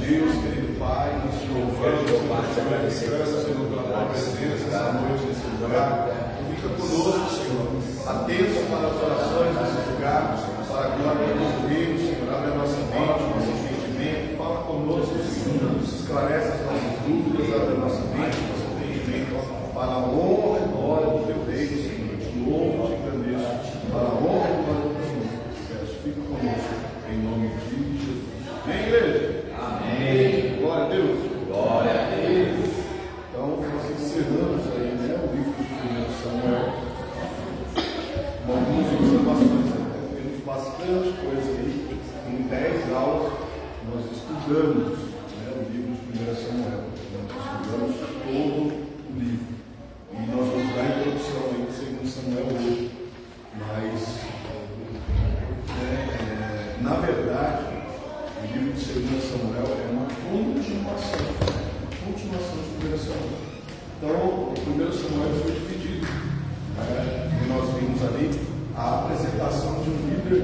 Deus, querido Pai, nós te louvamos, te agradecemos, Senhor, pela tua presença essa noite nesse lugar. Fica conosco, Senhor, atento para as orações nesse lugar, para a glória do teu reino, Senhor. Abre a nossa mente, nosso entendimento, fala conosco, Senhor, esclarece as nossas dúvidas, abre a nossa mente, nosso entendimento, para a honra e glória do teu reino, Senhor. Te louvo, te agradeço, para a honra e glória do teu nome. Fica conosco, em nome de Jesus. Amém, igreja? Amém. Glória a Deus. Glória a Deus. Então, nós encerramos aí, né, o livro de 1 Samuel. Com algumas observações, né? Temos bastante coisa aí. Em 10 aulas, nós estudamos, né, o livro de 1 Samuel. Nós estudamos todo o livro. E nós vamos dar a introdução aí de 2 Samuel hoje. Mas, na verdade, o livro de 2 Samuel é uma continuação de 1 Samuel. Então, o 1 Samuel foi dividido. E nós vimos ali a apresentação de um líder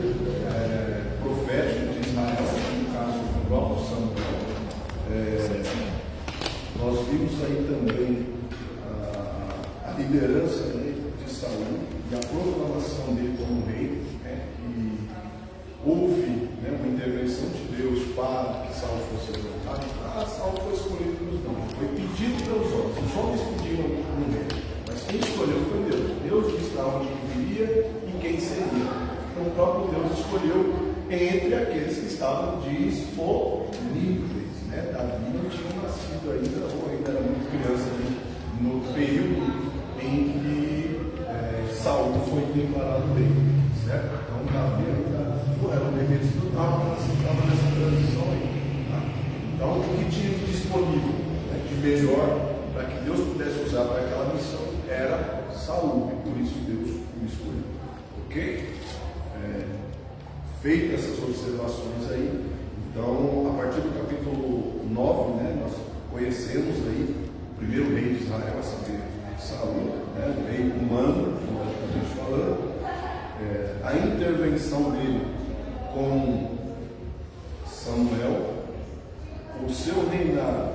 profético de Israel, no caso do próprio Samuel. Nós vimos aí também a liderança, né, de Saul e a proclamação dele como rei, né, que houve, né, uma intervenção de Deus para que Saul fosse levantado. Saul foi escolhido pelos homens, foi pedido pelos homens. Os homens pediram um rei, mas quem escolheu foi Deus. Deus disse para onde viria e quem seria. Então o próprio Deus escolheu entre aqueles que estavam disponíveis, né? Davi não tinha nascido ainda, ou ainda era muito criança ali, no período em que Saul foi declarado rei, certo? Então Davi ainda não era um bebê desfrutado, mas estava nessa transição aí. Tá? Então, o que tinha disponível, né, de melhor para que Deus pudesse usar para aquela missão era Saul, e por isso Deus o escolheu. Ok? Feitas essas observações aí, então, a partir do capítulo 9, né, nós conhecemos aí o primeiro rei de Israel, a saber, Saul, né, o rei humano, logicamente falando. A intervenção dele com Samuel, o seu reinado,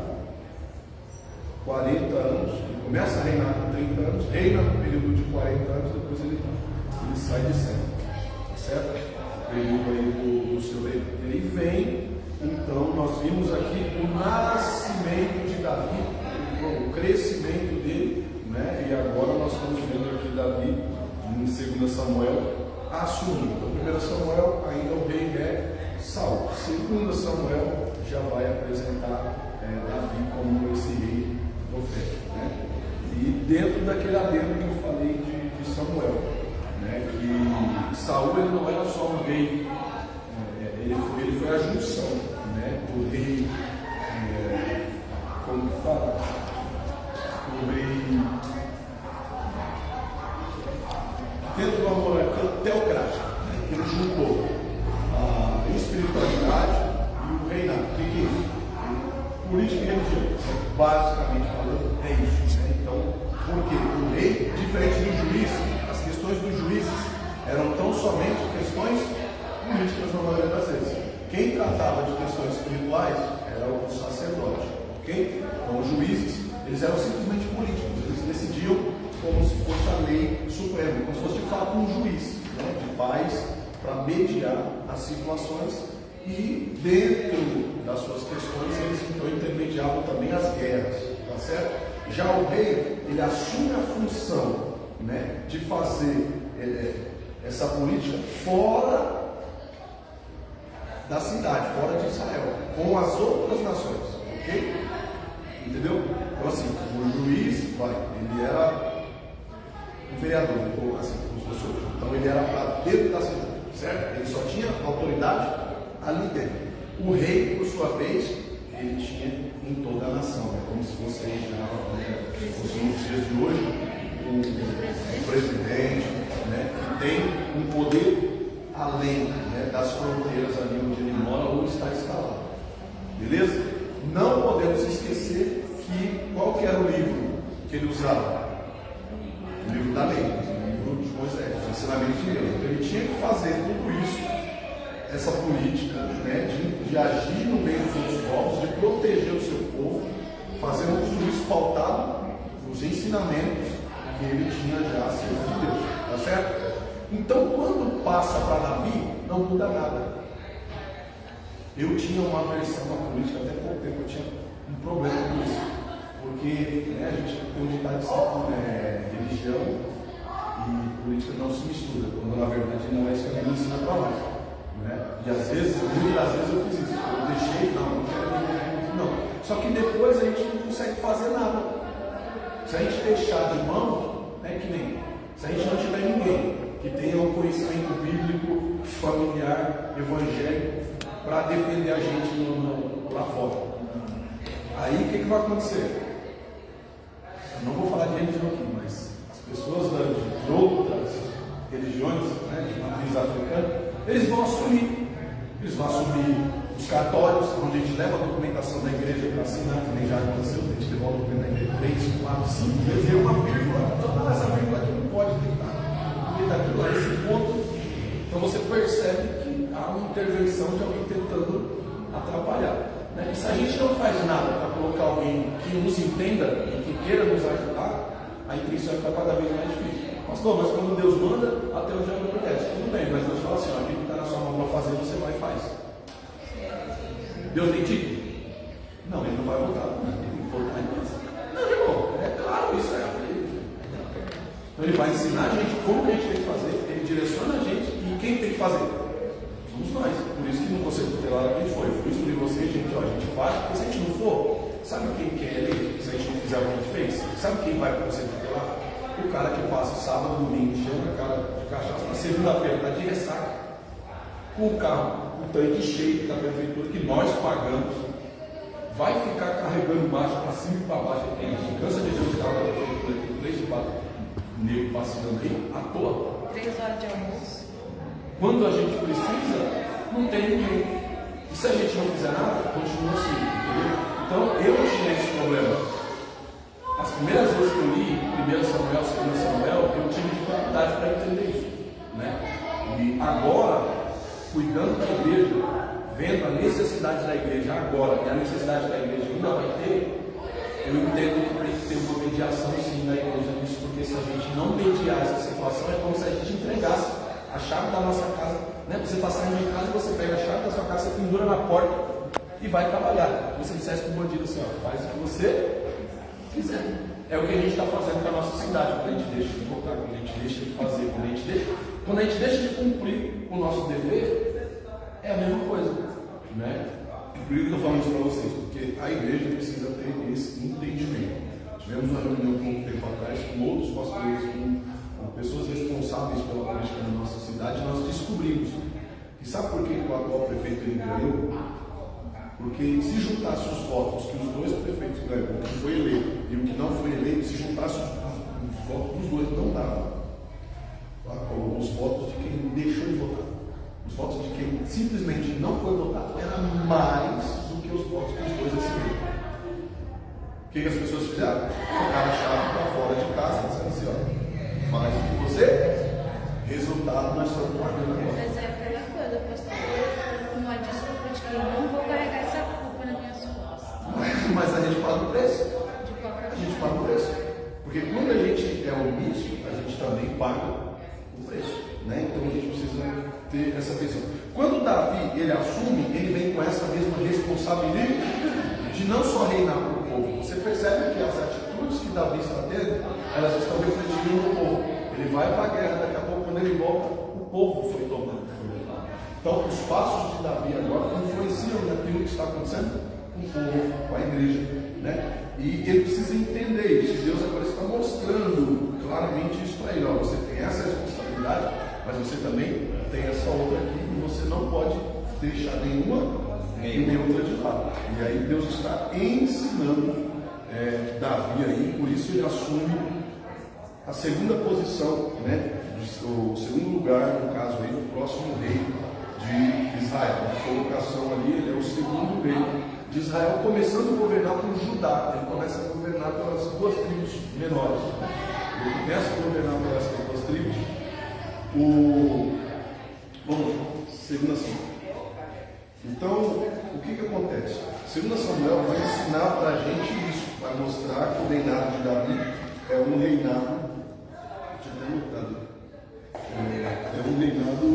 40 anos, ele começa a reinar com 30 anos, reina no período de 40 anos, depois ele sai de cena, certo? O período aí do seu reino. Ele vem, então nós vimos aqui o nascimento de Davi, o crescimento dele, né? E agora nós estamos vendo aqui Davi em 2 Samuel assumindo. Então, 1 Samuel ainda o rei é Saul. 2 Samuel já vai apresentar Davi como esse rei profético, né? E dentro daquele adendo que eu falei de Samuel, né? Que Saul ele não era só um rei, ele foi a junção, né, do rei, como que fala? O rei dentro de uma monarquia teocrática, né? Ele juntou a espiritualidade e o reinado. O que é isso? Política e religião, basicamente falando, é isso, né? Então, porque o rei, diferente do juiz, as questões dos juízes eram tão somente questões políticas na maioria das vezes. Quem tratava de questões espirituais era o sacerdote, ok? Então, os juízes, eles eram simplesmente políticos, eles decidiam como se fosse a lei suprema, como se fosse de fato um juiz, né, de paz, para mediar as situações, e dentro das suas questões eles então intermediavam também as guerras, tá certo? Já o rei, ele assume a função, né, de fazer essa política fora da cidade, fora de Israel, com as outras nações, ok? Entendeu? Então assim, o juiz, ele era um vereador, ou assim, como se fosse hoje. Então ele era para dentro da cidade, certo? Ele só tinha autoridade ali dentro. O rei, por sua vez, ele tinha em toda a nação, né? Como se fosse aí já, se fosse nos dias de hoje, um presidente, né, que tem um poder além, né, das fronteiras ali onde ele mora ou está instalado. Beleza? Não podemos esquecer que qual que era o livro que ele usava? O livro da lei, o livro de Moisés, os ensinamentos de Deus. Então ele tinha que fazer tudo isso, essa política, né, de agir no meio dos outros povos, de os ensinamentos que ele tinha já acerca de Deus, tá certo? Então, quando passa para Davi, não muda nada. Eu tinha uma aversão à política, até pouco tempo eu tinha um problema com isso, porque a gente tem um ditado de religião e política não se mistura, quando na verdade não é isso que a Bíblia ensina para nós. E às vezes, muitas vezes eu fiz isso, eu deixei, não quero me não. Só que depois a gente não consegue fazer nada. Se a gente deixar de mão, que nem se a gente não tiver ninguém que tenha um conhecimento bíblico, familiar, evangélico, para defender a gente lá fora. Aí o que vai acontecer? Eu não vou falar de religião aqui, mas as pessoas de outras religiões, de matriz africana, eles vão assumir os cartórios, onde a gente leva a documentação da igreja para assinar, que nem já aconteceu, a gente levou a documentação da igreja 3, 4, 5 vezes, e uma vírgula, essa vírgula aqui não pode tentar, porque daquilo a esse ponto. Então você percebe que há uma intervenção de alguém tentando atrapalhar. E se a gente não faz nada para colocar alguém que nos entenda e que queira nos ajudar, a intenção vai ficar cada vez mais difícil. Pastor, mas quando Deus manda, até o diabo obedece. Tudo bem, mas Deus fala assim: aquilo que está na sua mão para fazer, você vai e faz. Deus tem dito? Não, ele não vai voltar. Ele tem que voltar em paz. Não, irmão, é claro, isso é. Então ele vai ensinar a gente como que a gente tem que fazer, ele direciona a gente e quem tem que fazer? Somos nós. Por isso que no conselho tutelar a gente foi. Por isso que você, gente, a gente vai, porque se a gente não for, sabe quem quer ele? Se a gente não fizer o que a gente fez, sabe quem vai para o conselho tutelar? O cara que passa sábado, domingo, enchendo a cara de cachaça, na segunda-feira está de ressaca, com o carro, o tanque cheio da prefeitura que nós pagamos, vai ficar carregando marcha para cima e para baixo. A gente cansa de ver os carros da prefeitura aqui, 3 e 4 negros passeando aí, à toa. 3 horas de almoço. Quando a gente precisa, não tem ninguém. E se a gente não fizer nada, continua assim, entendeu? Então eu tinha esse problema. As primeiras vezes que eu li 1 Samuel, 2 Samuel, eu tive dificuldade para entender isso. E agora, cuidando da igreja, vendo a necessidade da igreja agora e a necessidade da igreja ainda vai ter, eu entendo que tem que ter uma mediação sim da igreja nisso, porque se a gente não mediar essa situação, é como se a gente entregasse a chave da nossa casa. Você está saindo de casa e você pega a chave da sua casa, você pendura na porta e vai trabalhar. Você dissesse para o bandido assim: faz o que você quiser. É o que a gente está fazendo com a nossa cidade, quando a gente deixa de votar, quando a gente deixa de fazer, quando a gente deixa de cumprir o nosso dever, é a mesma coisa. Por isso que eu estou falando isso para vocês, porque a igreja precisa ter esse entendimento. Tivemos uma reunião com um tempo atrás com outros pastores, com pessoas responsáveis pela política na nossa cidade, e nós descobrimos que sabe por que o atual prefeito ele ganhou? Porque se juntasse os votos que os dois prefeitos ganhou, o que foi eleito e o que não foi eleito, se juntasse os votos dos dois, não dava os votos de quem deixou de votar. Os votos de quem simplesmente não foi votado era mais do que os votos que os dois receberam. O que as pessoas fizeram? Colocaram a chave para fora de casa, dizendo assim: faz o que você, resultado nós estamos pagando agora. Mas é aquela coisa, pastor, uma desculpa de que eu não vou carregar essa culpa nas minhas costas. Mas a gente paga o preço. De qualquer A gente paga o preço. Porque quando a gente é omisso, a gente também paga o preço. Então a gente precisa ter essa visão. Quando Davi ele assume, ele vem com essa mesma responsabilidade de não só reinar para o povo. Você percebe que as atitudes que Davi está tendo, elas estão refletindo no povo. Ele vai para a guerra, daqui a pouco quando ele volta, o povo foi tomado. Então os passos de Davi agora influenciam naquilo que está acontecendo com o povo, com a igreja. E ele precisa entender isso. Deus agora está mostrando claramente isso para ele. Você tem essa responsabilidade, mas você também tem essa outra aqui e você não pode deixar nenhuma nem outra de lado. E aí Deus está ensinando Davi aí, por isso ele assume a segunda posição, o segundo lugar, no caso aí, do próximo rei de Israel. A colocação ali, ele é o segundo rei de Israel, começando a governar por Judá. Ele começa a governar pelas 2 tribos menores. Ele começa a governar pelas 2 tribos. Vamos, 2 Samuel. Então, o que acontece? 2 Samuel vai ensinar para a gente isso, vai mostrar que o reinado de Davi é um reinado, tinha até notado, é um reinado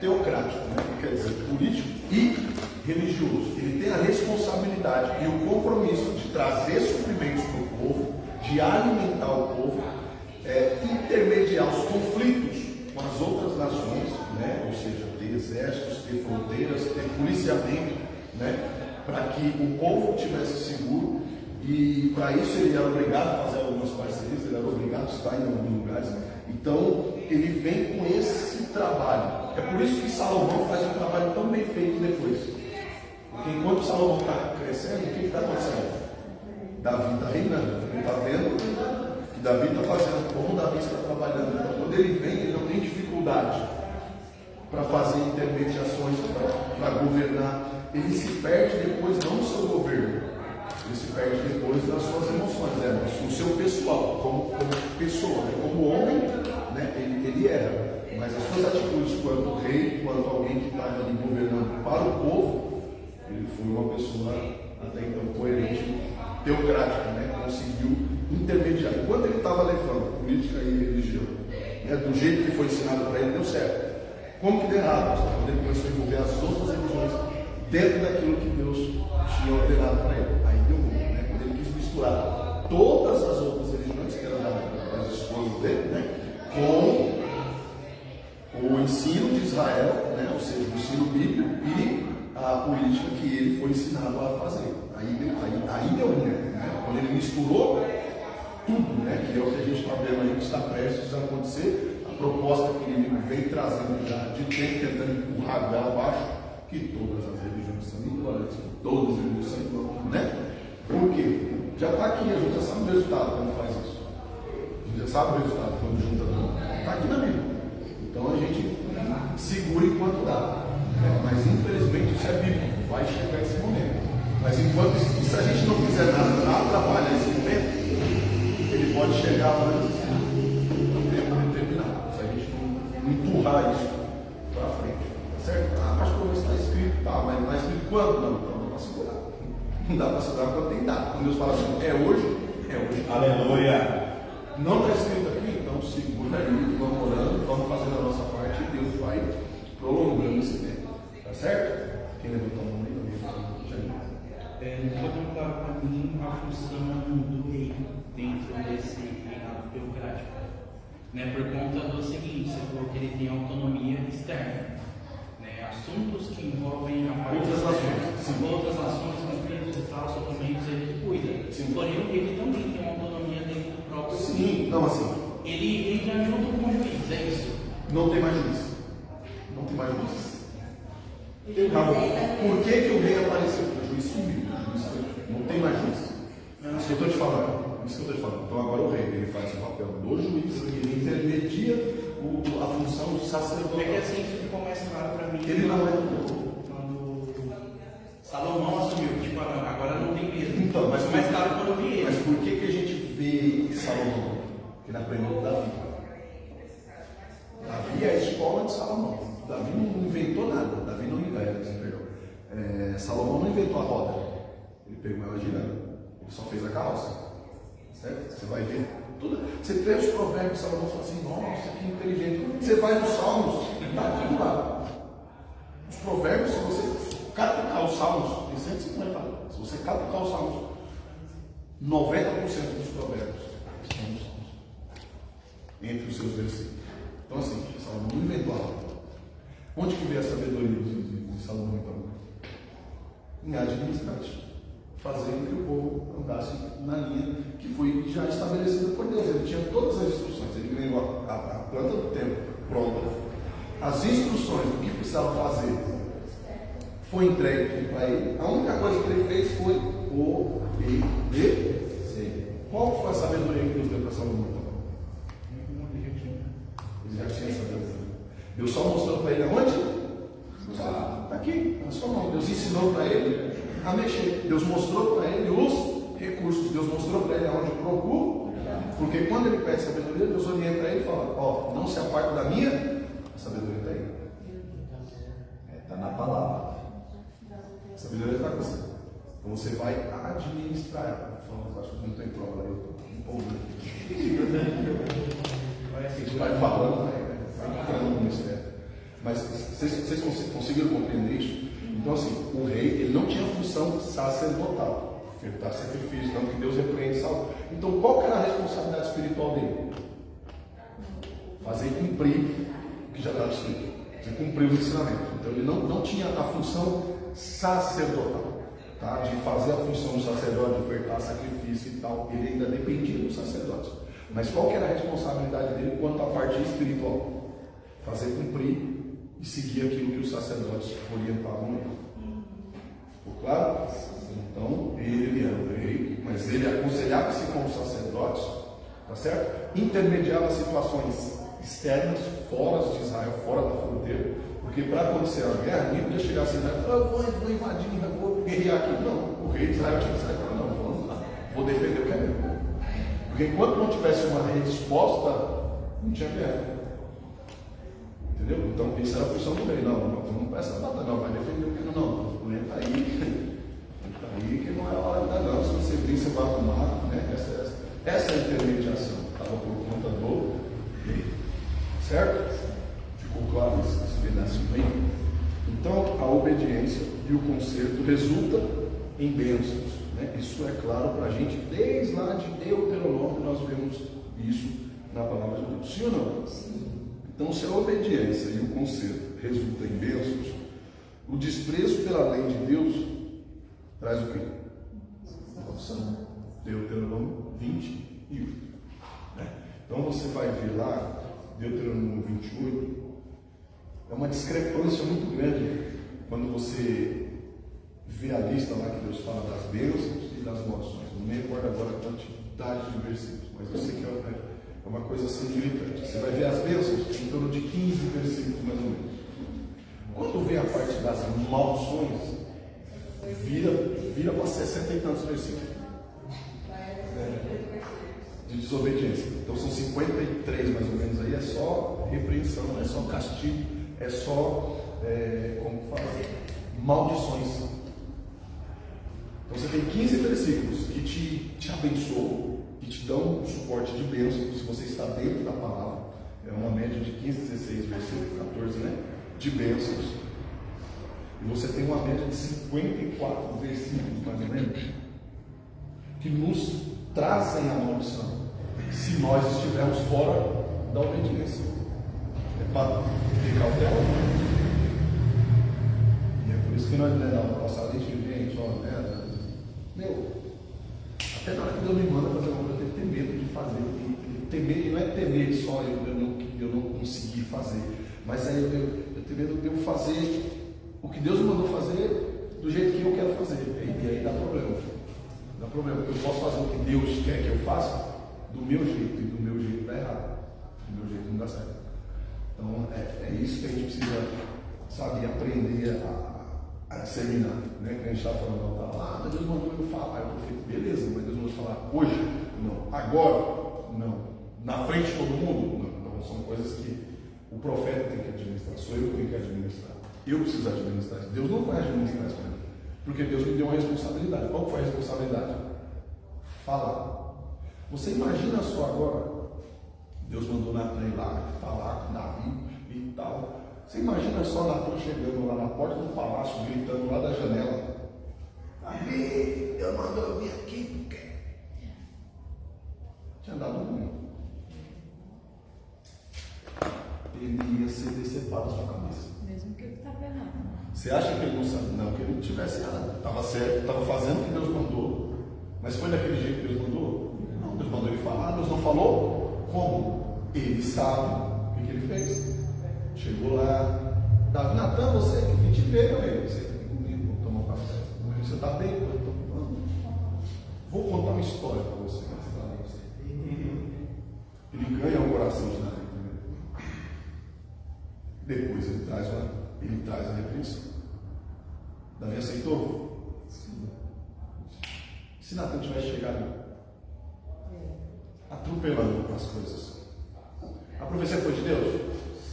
teocrático, né? Quer dizer, político e religioso. Ele tem a responsabilidade e o compromisso de trazer suprimentos para o povo, de alimentar o povo, intermediar os conflitos com as outras nações, né? Ou seja, ter exércitos, ter fronteiras, ter policiamento, né? Para que o povo estivesse seguro. E para isso ele era obrigado a fazer algumas parcerias, ele era obrigado a estar em alguns lugares. Então ele vem com esse trabalho. É por isso que Salomão faz um trabalho tão bem feito depois. Porque enquanto Salomão está crescendo, o que está acontecendo? Davi está reinando. Ele está vendo que Davi está fazendo, como Davi está trabalhando. Então, quando ele vem, ele não tem dificuldade para fazer intermediações, para governar. Ele se perde depois não no seu governo. Ele se perde depois nas suas emoções, no seu pessoal, como pessoa, né? Como homem, né? Ele erra. Mas as suas atitudes quanto rei, quanto alguém que estava ali governando para o povo, ele foi uma pessoa até então coerente, teocrática, né? Conseguiu intermediar. E quando ele estava levando política e religião, né? Do jeito que foi ensinado para ele, deu certo. Como que deu errado? Quando ele começou a envolver as outras religiões dentro daquilo que Deus tinha ordenado para ele. Aí deu ruim, né? Quando ele quis misturar todas as outras religiões, que eram das esposas dele, né? Com o ensino de Israel, né? Ou seja, o ensino bíblico e a política que ele foi ensinado a fazer. Aí deu ruim, né? Quando ele misturou tudo, né? Que é o que a gente está vendo aí, que está prestes a acontecer, a proposta que o inimigo vem trazendo já de tempo, tentando empurrar a goela abaixo, que todas as religiões são iguais, todas as religiões são iguais, né? Por quê? Já está aqui, a gente já sabe o resultado quando faz isso. A gente já sabe o resultado quando junta tudo. Está aqui na Bíblia. Então a gente segura enquanto dá. Mas infelizmente isso é bíblico, vai chegar esse momento. Mas enquanto isso, se a gente não fizer nada para trabalhar esse momento, ele pode chegar antes do tempo determinado. Se a gente não empurrar isso para frente. Certo? Pastor, isso está escrito, tá, mas não está escrito quando? Não dá para segurar. Não dá para segurar quando tem dado. Quando Deus fala assim, é hoje, é hoje. Aleluia! Não está escrito aqui, então segura aí, vamos orando, vamos fazendo a nossa parte e Deus vai prolongando esse tempo. Tá certo? Quem levantou a mão aí? Não ficou tão claro para mim a função do rei dentro desse reinado teocrático. Né, por conta do seguinte, você falou que ele tem autonomia externa. Assuntos que envolvem a parte outras nações, conflitos e tal, sobramentos, ele cuida. Sim. Porém, ele também tem uma autonomia dentro do próprio. Sim, não assim. Ele entra junto com o juiz, é isso? Não tem mais juiz. Não tem mais juiz. Por que o rei apareceu? O juiz sumiu. Não tem mais juiz. Isso que eu estou te falando. Então agora o rei ele faz o papel do juiz, ele intermedia a função do sacerdote. É que assim ficou mais claro para mim. Ele não é quando Salomão assumiu, tipo, agora não tem medo. Então, mas ficou mais claro quando eu vi ele. Mas por que a gente vê Salomão? Porque ele aprendeu com Davi. Davi é a escola de Salomão. Davi não inventou nada. Davi não inventou. Salomão não inventou a roda. Ele pegou ela girando. Ele só fez a carroça. Certo? Você vai ver tudo. Você vê os provérbios, Salomão fala assim, nossa, que inteligente. Você vai nos Salmos, está tudo lá. Os provérbios, se você catucar os Salmos, tem 150 lá. Se você catucar os Salmos, 90% dos provérbios estão nos Salmos. Entre os seus versículos. Então assim, Salomão não inventou a roda. Onde que veio a sabedoria de Salomão então? Em administrar isso. Fazendo que o povo andasse na linha que foi já estabelecida por Deus. Ele tinha todas as instruções, ele ganhou a planta do tempo pronta. As instruções do que precisava fazer foi entregue para ele. A única coisa que ele fez foi obedecer. Qual foi a sabedoria que Deus deu para Salomão? Ele já tinha sabedoria. Deus só mostrou para ele aonde? Está aqui, na sua mão. Deus ensinou para ele a mexer. Deus mostrou para ele os recursos. Deus mostrou para ele aonde procura. Porque quando ele pede sabedoria, Deus orienta ele e fala: ó, não se aparte da minha. A sabedoria está aí. Está na palavra. A sabedoria está com você. Então você vai administrar ela. Acho que não tem prova aí, eu estou empolgando. A gente vai falando, vai entrando no mistério. Mas vocês conseguiram compreender isso? Então, assim, o rei, ele não tinha função sacerdotal, ofertar sacrifício, tanto que Deus repreende Saul. Então, qual que era a responsabilidade espiritual dele? Fazer cumprir o que já estava escrito, fazer cumprir os ensinamentos. Então, ele não tinha a função sacerdotal, tá? De fazer a função do sacerdote, de ofertar sacrifício e tal. Ele ainda dependia dos sacerdotes. Mas qual que era a responsabilidade dele quanto à parte espiritual? Fazer cumprir e seguir aquilo que os sacerdotes orientavam ele. Ficou claro? Então, ele era o rei, mas ele aconselhava-se com os sacerdotes, tá certo? Intermediava situações externas, fora de Israel, fora da fronteira, porque para acontecer a guerra, ninguém podia chegar assim, né? Eu vou invadir, eu vou guerrear aqui. Não, o rei de Israel tinha que sair e falar, não, vamos lá, vou defender o que é meu. Porque enquanto não tivesse uma resposta, não tinha guerra. Entendeu? Então, isso era a função do rei. Não vamos para essa batalha, não, vai defender o que não entra aí que não é a hora de dar, não. Se você vir, você vai arrumar, né? Essa intermediação estava por conta do rei. Certo? Ficou claro esse pedaço bem? Então, a obediência e o conserto resulta em bênçãos. Né? Isso é claro para a gente, desde lá de Deuteronômio, nós vemos isso na palavra de Deus. Sim ou não? Sim. Então, se a obediência e o conserto resultam em bênçãos, o desprezo pela lei de Deus traz o quê? Maldição. Deuteronômio 21. Né? Então, você vai ver lá, Deuteronômio 28, é uma discrepância muito grande quando você vê a lista lá que Deus fala das bênçãos e das maldições. Não me recordo agora a quantidade de versículos, mas eu sei que é uma coisa assim gritante. Você vai ver as bênçãos em torno de 15 versículos mais ou menos. Quando vem a parte das maldições, vira para 60 e tantos versículos de desobediência. Então são 53 mais ou menos aí, é só repreensão, é só castigo, é só como fala, maldições. Então você tem 15 versículos que te abençoam, que te dão um suporte de bênção, se você está dentro da palavra. É uma média de 15, 16 versículos, 14, né? De bênçãos. E você tem uma média de 54 versículos, mais ou menos, que nos trazem a maldição, se nós estivermos fora da obediência. É para ter cautela. E é por isso que nós, na nossa lei de gente, até na hora que Deus me manda fazer uma coisa, eu tenho que ter medo de fazer. E não é ter medo só eu não conseguir fazer, mas aí eu tenho medo de eu fazer o que Deus me mandou fazer do jeito que eu quero fazer. E aí dá problema. Dá problema. Eu posso fazer o que Deus quer que eu faça do meu jeito, e do meu jeito dá errado. Do meu jeito não dá certo. Então é isso que a gente precisa, sabe, aprender a disseminar, né? Que a gente está falando, mas Deus mandou eu falar, eu falei, beleza, mas Deus mandou falar hoje? Não. Agora? Não. Na frente de todo mundo? Não. Então são coisas que o profeta tem que administrar, sou eu que tenho que administrar. Eu preciso administrar isso. Deus não vai administrar isso para mim, porque Deus me deu uma responsabilidade. Qual foi a responsabilidade? Falar. Você imagina só agora, Deus mandou Natan ir lá falar com Davi e tal. Você imagina só Natan chegando lá na porta do palácio, gritando lá da janela: Davi, Deus mandou eu vir aqui, porque tinha dado ruim. Ele ia ser decepado na sua cabeça. Mesmo que ele estava errado. Você acha que ele não sabe? Não, que ele não tivesse errado. Estava certo, estava fazendo o que Deus mandou. Mas foi daquele jeito que Deus mandou? Não, Deus mandou ele falar. Deus não falou? Como? Ele sabe o que ele fez. Chegou lá, Davi, Natan, você que vim te ver, meu amigo. Você tem comigo, vamos tomar um café. Você está bem? Eu estou falando. Vou contar uma história para você. Ele ganha o coração de Davi primeiro. Depois ele traz a repreensão. Davi aceitou? Sim. Se Natan tivesse chegado atropelando as coisas, a profecia foi de Deus?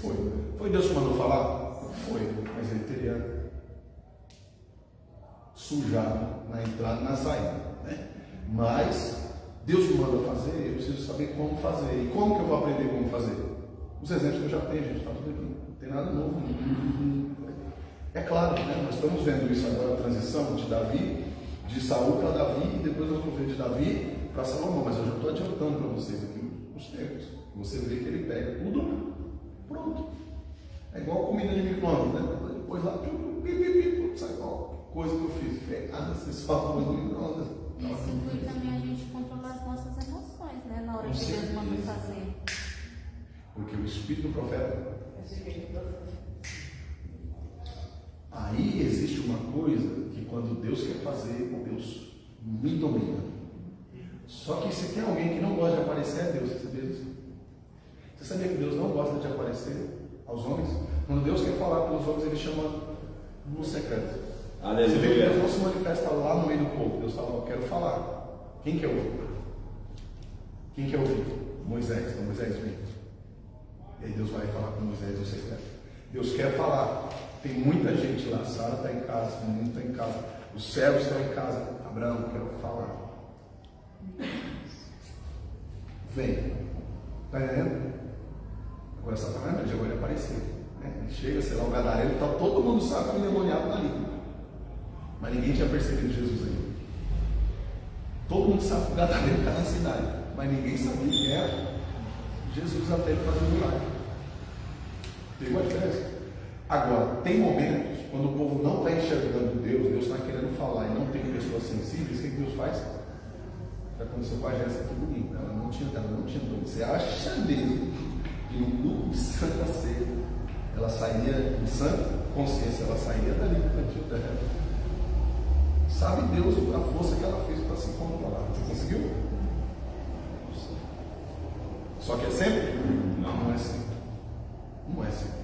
Foi. Foi Deus que mandou falar? Foi. Mas ele teria sujado na entrada e na saída, né? Mas Deus me manda fazer, eu preciso saber como fazer. E como que eu vou aprender como fazer? Os exemplos que eu já tenho, gente, está tudo aqui. Não tem nada novo. É claro, né? Nós estamos vendo isso agora, a transição de Davi, de Saul para Davi, e depois nós vamos ver de Davi para Salomão. Mas eu já estou adiantando para vocês aqui os tempos. Você vê que ele pega tudo pronto. É igual comida de micro-ondas, né? Depois lá, sai qual coisa que eu fiz. Pegada, vocês falam no micro-ondas. Isso inclui também a gente controlar as nossas emoções, né? Na hora que Deus manda fazer. Porque o espírito do profeta. Aí existe uma coisa que quando Deus quer fazer, Deus me domina. Só que se tem alguém que não gosta de aparecer, é Deus. Você sabia disso? Você sabia que Deus não gosta de aparecer aos homens? Quando Deus quer falar para os homens, ele chama no secreto. Aleluia. Você vê que Deus não se manifesta lá no meio do povo. Deus fala, eu quero falar. Quem quer ouvir? Quem quer ouvir? Moisés. Então Moisés vem. E aí Deus vai falar com Moisés no secreto. Deus quer falar. Tem muita gente lá. Sara está em casa, o menino está em casa. Os servos estão em casa. Abraão, eu quero falar. Vem. Está entendendo? Agora Satanás ele já vai aparecer. Ele chega, sei lá, o gadareno, tá, todo mundo sabe que o endemoniado está ali. Mas ninguém tinha percebido Jesus ainda. Todo mundo sabe que o gadareno está na cidade. Mas ninguém sabia que era Jesus até ele fazer o milagre. Tem uma diferença. Agora, tem momentos quando o povo não está enxergando Deus, Deus está querendo falar e não tem pessoas sensíveis, o que Deus faz? Já aconteceu com a Jéssica aqui domingo. Ela não tinha dor. Você acha mesmo que no culto de Santa Ceia ela saía em sã consciência, ela saía dali do cantinho dela. Sabe Deus a força que ela fez para se controlar. Você conseguiu? Só que é sempre? Não é sempre. Não é sempre.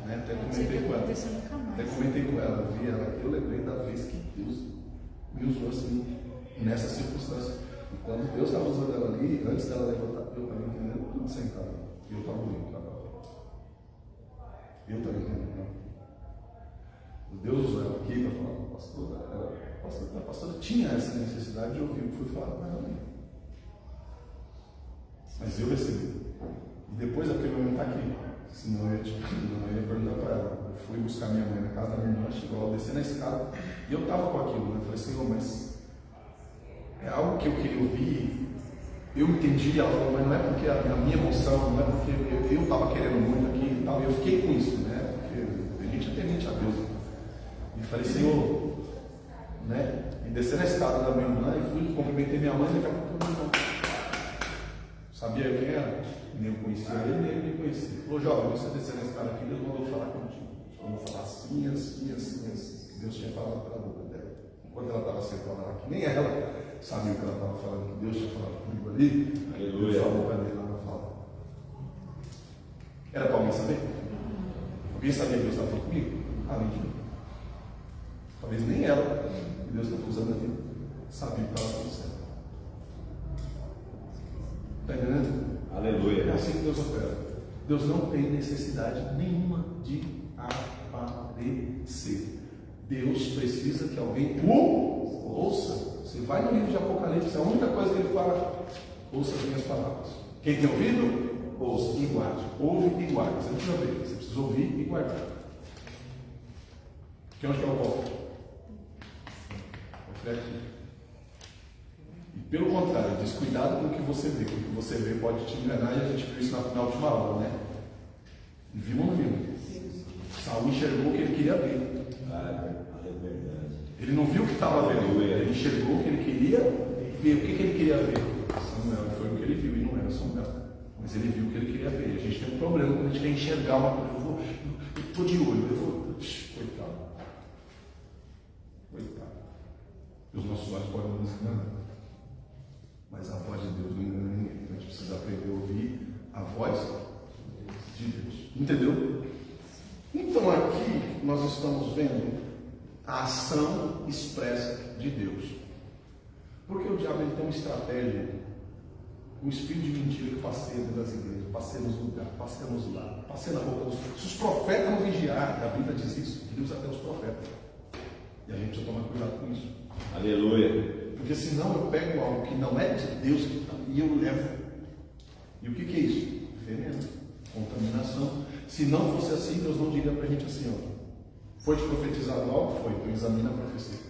Né? Até comentei com ela, eu vi ela, eu lembrei da vez que Deus me usou assim, nessa circunstância. E quando Deus estava usando ela ali, antes dela levantar, eu estava entendendo tudo sentado. E eu estava ouvindo. Eu também não. Deus usou ela aqui para falar com a pastora tinha essa necessidade de ouvir o que foi falado para ela. Mas eu recebi. E depois aquele momento está aqui. Senão eu ia perguntar para ela. Eu fui buscar minha mãe na casa da minha irmã, chegou lá, descer na escada. E eu estava com aquilo. Eu falei, Senhor, mas é algo que eu queria ouvir. Eu entendi, ela falou, mas não é porque a minha emoção, não é porque eu estava querendo muito aqui e tal. E eu fiquei com isso, né? Porque a gente é temente a Deus. E falei, Senhor, né? E descer na escada da minha irmã e fui, cumprimentei minha mãe e daqui a pouco eu não sabia quem era? Nem eu conhecia ele, nem ele me conhecia. Ele falou, jovem, você descer na escada aqui, Deus mandou falar contigo. Eu vou falar assim. Deus tinha falado para a boca dela. Enquanto ela estava sentada lá, que nem ela sabia o que ela estava falando, que Deus tinha falado comigo ali. Aleluia. Deus falou para ele lá na fala. Era para alguém saber? Alguém sabia que Deus estava falando comigo? Além de mim. Talvez nem ela, que Deus está usando aqui, sabia o que estava acontecendo. Está entendendo? Aleluia. É assim que Deus opera. Deus não tem necessidade nenhuma de aparecer. Deus precisa que alguém o ouça. Você vai no livro de Apocalipse, a única coisa que ele fala, ouça as minhas palavras. Quem tem ouvido, ouça e guarde. Ouve e guarde. Você não precisa ver, você precisa ouvir e guardar. Que onde que é o golpe? E pelo contrário, descuidado com o que você vê, porque o que você vê pode te enganar, e a gente viu isso na última aula, né? E viu ou não viu? Saul enxergou o que ele queria ver. É verdade. Ele não viu o que estava vendo, ele enxergou o que ele queria ver. O que ele queria ver? Samuel, foi o que ele viu e não era Samuel. Mas ele viu o que ele queria ver. A gente tem um problema quando a gente quer enxergar uma coisa. Eu estou de olho, eu vou. Coitado. Os nossos olhos podem nos enganar. Mas a voz de Deus não engana ninguém. Então a gente precisa aprender a ouvir a voz de Deus. Entendeu? Então aqui nós estamos vendo a ação expressa de Deus. Porque o diabo ele tem uma estratégia, um espírito de mentira que passeia dentro das igrejas, passeia nos lugares, passeia nos lados, passeia na boca dos. Se os profetas não vigiarem, a Bíblia diz isso, Deus até os profetas. E a gente precisa tomar cuidado com isso. Aleluia. Porque senão eu pego algo que não é de Deus e eu levo. E o que é isso? Veneno, contaminação. Se não fosse assim, Deus não diria para a gente assim, ó. Foi te profetizado algo? Foi. Então examina a profecia.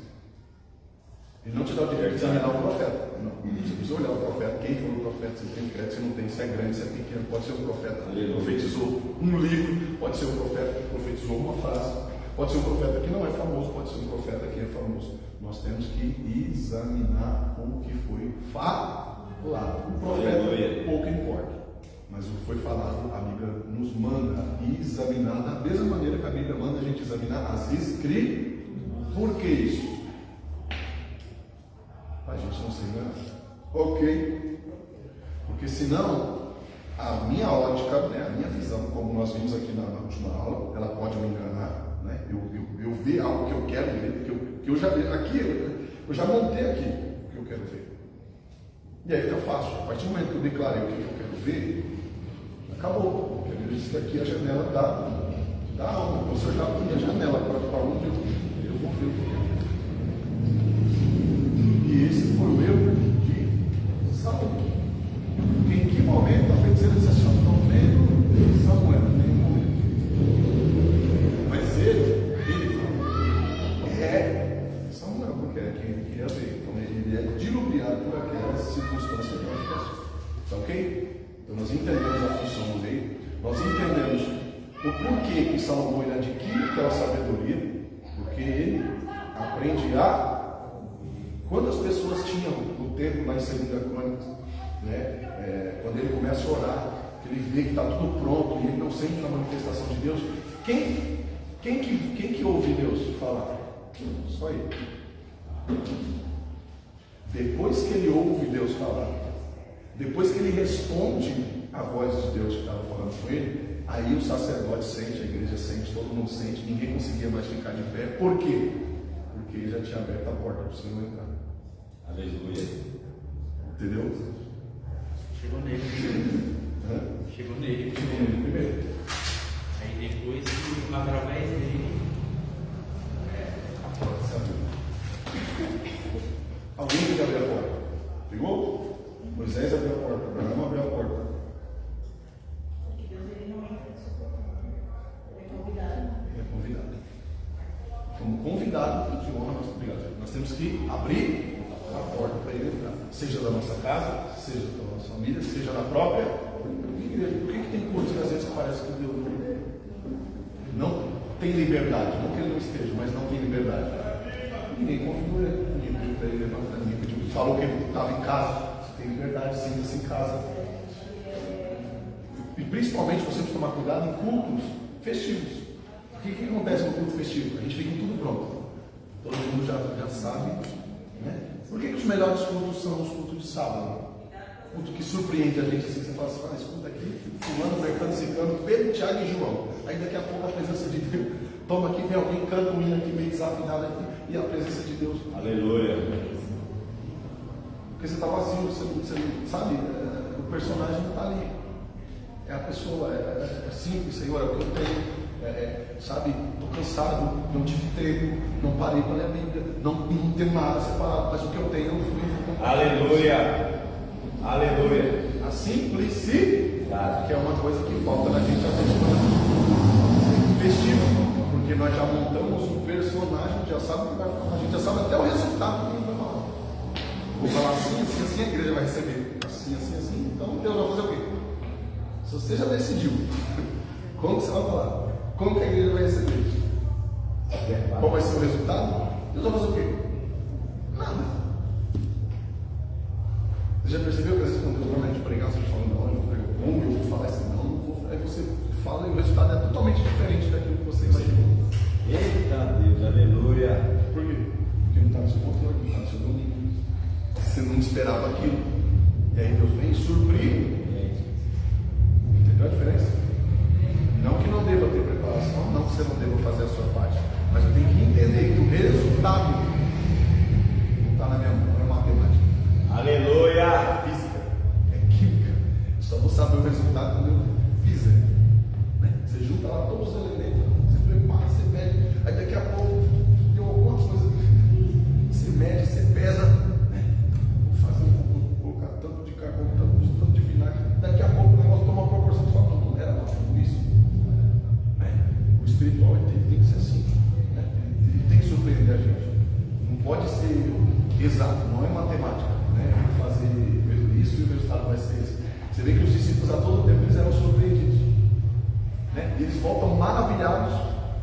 Ele não te dá o direito de examinar o profeta. Não. Você precisa olhar o profeta. Quem foi o profeta? Se tem crédito, se não tem, se é grande, se é pequeno. Pode ser o profeta que profetizou um livro. Pode ser o profeta que profetizou uma frase. Pode ser um profeta que não é famoso. Pode ser um profeta que é famoso. Nós temos que examinar o que foi falado. O profeta pouco importa. Mas o que foi falado, a Bíblia nos manda examinar da mesma maneira que a Bíblia manda a gente examinar as escrituras. Por que isso? A gente não se engana. Ok. Porque senão, a minha ótica, né, a minha visão, como nós vimos aqui na última aula, ela pode me enganar. Né? Eu ver algo que eu quero ver, que eu já aqui, eu já montei aqui o que eu quero ver. E aí fica fácil. A partir do momento que eu declarei o que eu quero ver, acabou. Porque eu disse que aqui a janela da alma. Então, se eu já abri a janela para onde eu vou ver o que eu quero ver. E esse foi o erro de Saul. Em que momento a feiticeira disse assim: estão vendo Samuel? Em nenhum momento. Mas ele falou: Samuel, porque é quem ele queria ver. Então ele é diluviado por aquelas circunstâncias que nós passamos. Tá ok? Então nós entendemos a função do rei, nós entendemos o porquê que Salomão ele adquire aquela sabedoria, porque ele aprende a. Quando as pessoas tinham no templo lá em 2 Crônicas, né, quando ele começa a orar, que ele vê que está tudo pronto e ele não sente a manifestação de Deus, quem que ouve Deus falar? Só ele. Depois que ele ouve Deus falar, depois que ele responde a voz de Deus que estava falando com ele, aí o sacerdote sente, a igreja sente, todo mundo sente, ninguém conseguia mais ficar de pé. Por quê? Porque ele já tinha aberto a porta para o Senhor entrar. Aleluia. Entendeu? Chegou nele. Chegou nele primeiro. Aí depois, através dele, a porta se abriu. Alguém tem que abrir a porta. Pegou? Moisés abriu a porta, Abraão abriu a porta. Porque Deus ele não entra no seu portão. Ele é convidado. Ele é convidado. Como convidado de honra, nós temos que abrir a porta para ele entrar. Seja da nossa casa, seja da nossa família, seja na própria igreja. Por que tem coisas que às vezes parece que Deus não tem liberdade? Não que ele não esteja, mas não tem liberdade. Ninguém convidou ele. Ninguém pediu para ele levantar. Ninguém pediu. Falou que ele estava em casa. Você tem liberdade, sinta-se em casa. E principalmente você precisa tomar cuidado em cultos festivos. O que acontece no culto festivo? A gente fica tudo pronto. Todo mundo já sabe. Né? Por que os melhores cultos são os cultos de sábado? Culto que surpreende a gente assim. Você fala assim: escuta aqui, fulano, Bertano, Ciclano, Pedro, Tiago e João. Aí daqui a pouco a presença de Deus. Toma aqui, vem alguém, canta um hino aqui meio desafinado aqui, e a presença de Deus. Aleluia. Porque você está vazio, você sabe, o personagem não está ali. É a pessoa, é simples, Senhor, é o que eu tenho. Sabe, estou cansado, não tive tempo, não parei para ler a Bíblia, não tenho nada separado, mas o que eu tenho eu fui. Aleluia. Aleluia. A simplicidade, que é uma coisa que falta na gente às vezes festivo. Porque nós já montamos um personagem, já sabe o que vai falar, a gente já sabe até o resultado que vai falar. Vou falar assim, assim, assim, a igreja vai receber. Assim, assim, assim, então Deus vai fazer o quê? Se você já decidiu, como você vai falar? Como que a igreja vai receber? Qual vai ser o resultado? Deus vai fazer o quê? Nada. Você já percebeu que às vezes quando Deus normalmente pregar, você fala: não, eu vou pregar como, eu vou falar assim, não vou. Aí você fala e o resultado é totalmente diferente daquilo que você imaginou. Eita Deus, aleluia. Por quê? Porque não está no seu controle, não está no seu domínio. Você não esperava aquilo. E aí Deus vem e surpreende. Entendeu a diferença? Não que não deva ter preparação, não que você não deva fazer a sua parte. Mas eu tenho que entender que o resultado não está na minha mão, não é matemática. Aleluia. É física, é química. Só vou saber o resultado quando eu fizer. Você junta lá todos os elementos, você prepara, você mede, aí daqui a pouco deu alguma coisa pode ser exato, não é matemática, né? Fazer isso e o resultado vai ser esse. Você vê que os discípulos a todo tempo eles eram surpreendidos, né? E eles voltam maravilhados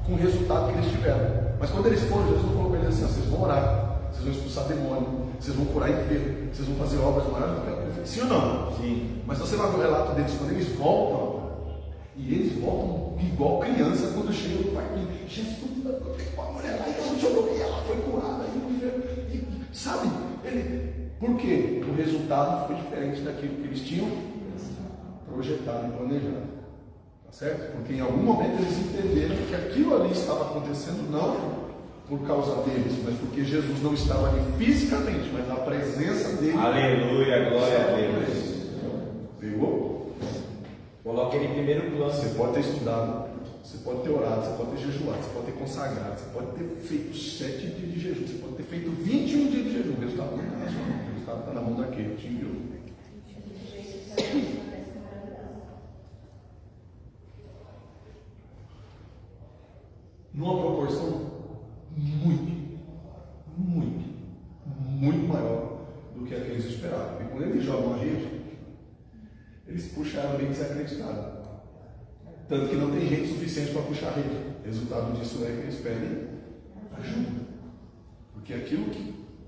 com o resultado que eles tiveram. Mas quando eles foram, Jesus falou para eles assim: vocês vão orar, vocês vão expulsar demônio, vocês vão curar enfermo, vocês vão fazer obras maiores do que aquilo. Sim ou não? Sim. Mas você vai ver o relato deles quando eles voltam, e eles voltam igual criança quando chegam no parquinho. Jesus, a mulher lá, então chorou, e ela foi curada, sabe? Por quê? O resultado foi diferente daquilo que eles tinham projetado e planejado. Tá certo? Porque em algum momento eles entenderam que aquilo ali estava acontecendo não por causa deles, mas porque Jesus não estava ali fisicamente, mas na presença dele. Aleluia, glória a Deus. Pegou? Coloque ele em primeiro plano. Você pode ter estudado, você pode ter orado, você pode ter jejuado, você pode ter consagrado, você pode ter feito 7 dias de jejum, você pode ter feito 21 dias de jejum. O resultado não está na sua mão, o resultado está na mão daquele que te enviou. Numa proporção muito maior do que aqueles esperavam. Porque quando eles jogam a rede, eles puxaram bem desacreditado. Tanto que não tem gente suficiente para puxar a rede. O resultado disso é que eles pedem ajuda. Porque aquilo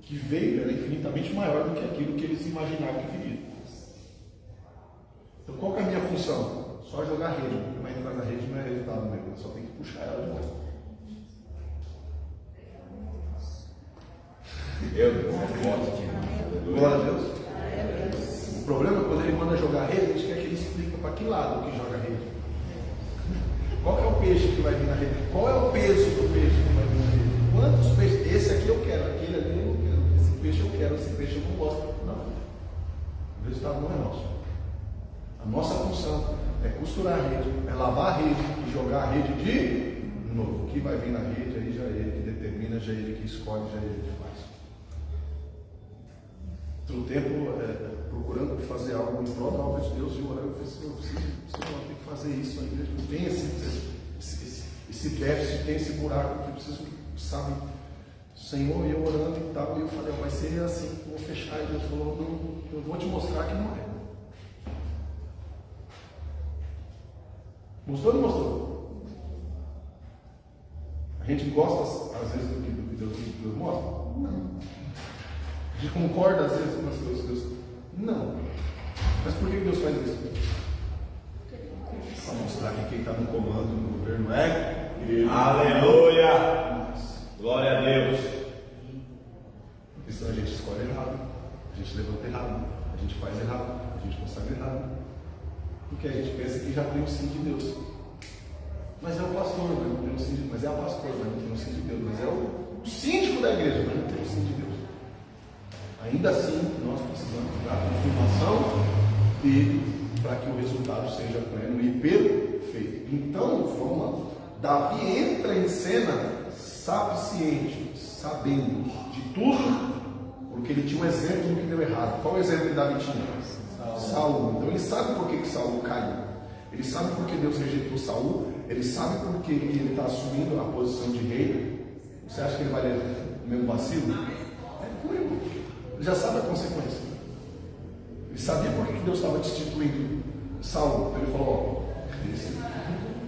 que veio era infinitamente maior do que aquilo que eles imaginavam que viria. Então qual que é a minha função? Só jogar a rede. Porque vai entrar na rede não é resultado mesmo. Eu só tenho que puxar ela de volta. Glória a Deus. O problema é quando ele manda jogar a rede, a gente quer que ele explique para que lado que joga a rede. Qual que é o peixe que vai vir na rede? Qual é o peso do peixe que vai vir na rede? Quantos peixes? Esse aqui eu quero, aquele ali eu não quero. Esse peixe eu quero, esse peixe eu não gosto. Não. O resultado não é nosso. A nossa função é costurar a rede, é lavar a rede e jogar a rede de novo. O que vai vir na rede, aí já é ele que determina, já é ele que escolhe, já é ele que faz. Todo tempo procurando fazer algo em prol da obra de Deus e orando, eu falei, tem que fazer isso, a igreja tem esse déficit, tem esse buraco que eu preciso, sabe, Senhor, e eu orando e tal, e eu falei, vai ser assim, eu vou fechar, e Deus falou, não, eu vou te mostrar que não é. Mostrou ou não mostrou? A gente gosta às vezes do que Deus mostra? Não. A gente concorda às vezes com as coisas que Deus... Não. Mas por que Deus faz isso? Para mostrar que quem está no comando do governo é Ele. Aleluia! Glória a Deus. Porque senão a gente escolhe errado, a gente levanta errado, a gente faz errado, a gente consagra errado. Porque a gente pensa que já tem o sim de Deus. Mas é o pastor, mas não tem o sim de Deus. Mas é o pastor, mas não tem o sim de Deus. Mas é o síndico da igreja, mas não tem o sim de Deus. Ainda assim, nós precisamos da confirmação dele para que o resultado seja pleno e perfeito. Então, vamos lá. Davi entra em cena sapiente, sabendo de tudo, porque ele tinha um exemplo do que deu errado. Qual o exemplo que Davi tinha? Saul. Então ele sabe por que Saul caiu. Ele sabe por que Deus rejeitou Saul. Ele sabe por que ele está assumindo a posição de rei. Você acha que ele vai ler o mesmo vacilo? É puro. Ele já sabe a consequência. Ele sabia por que Deus estava destituindo Saul. Então ele falou,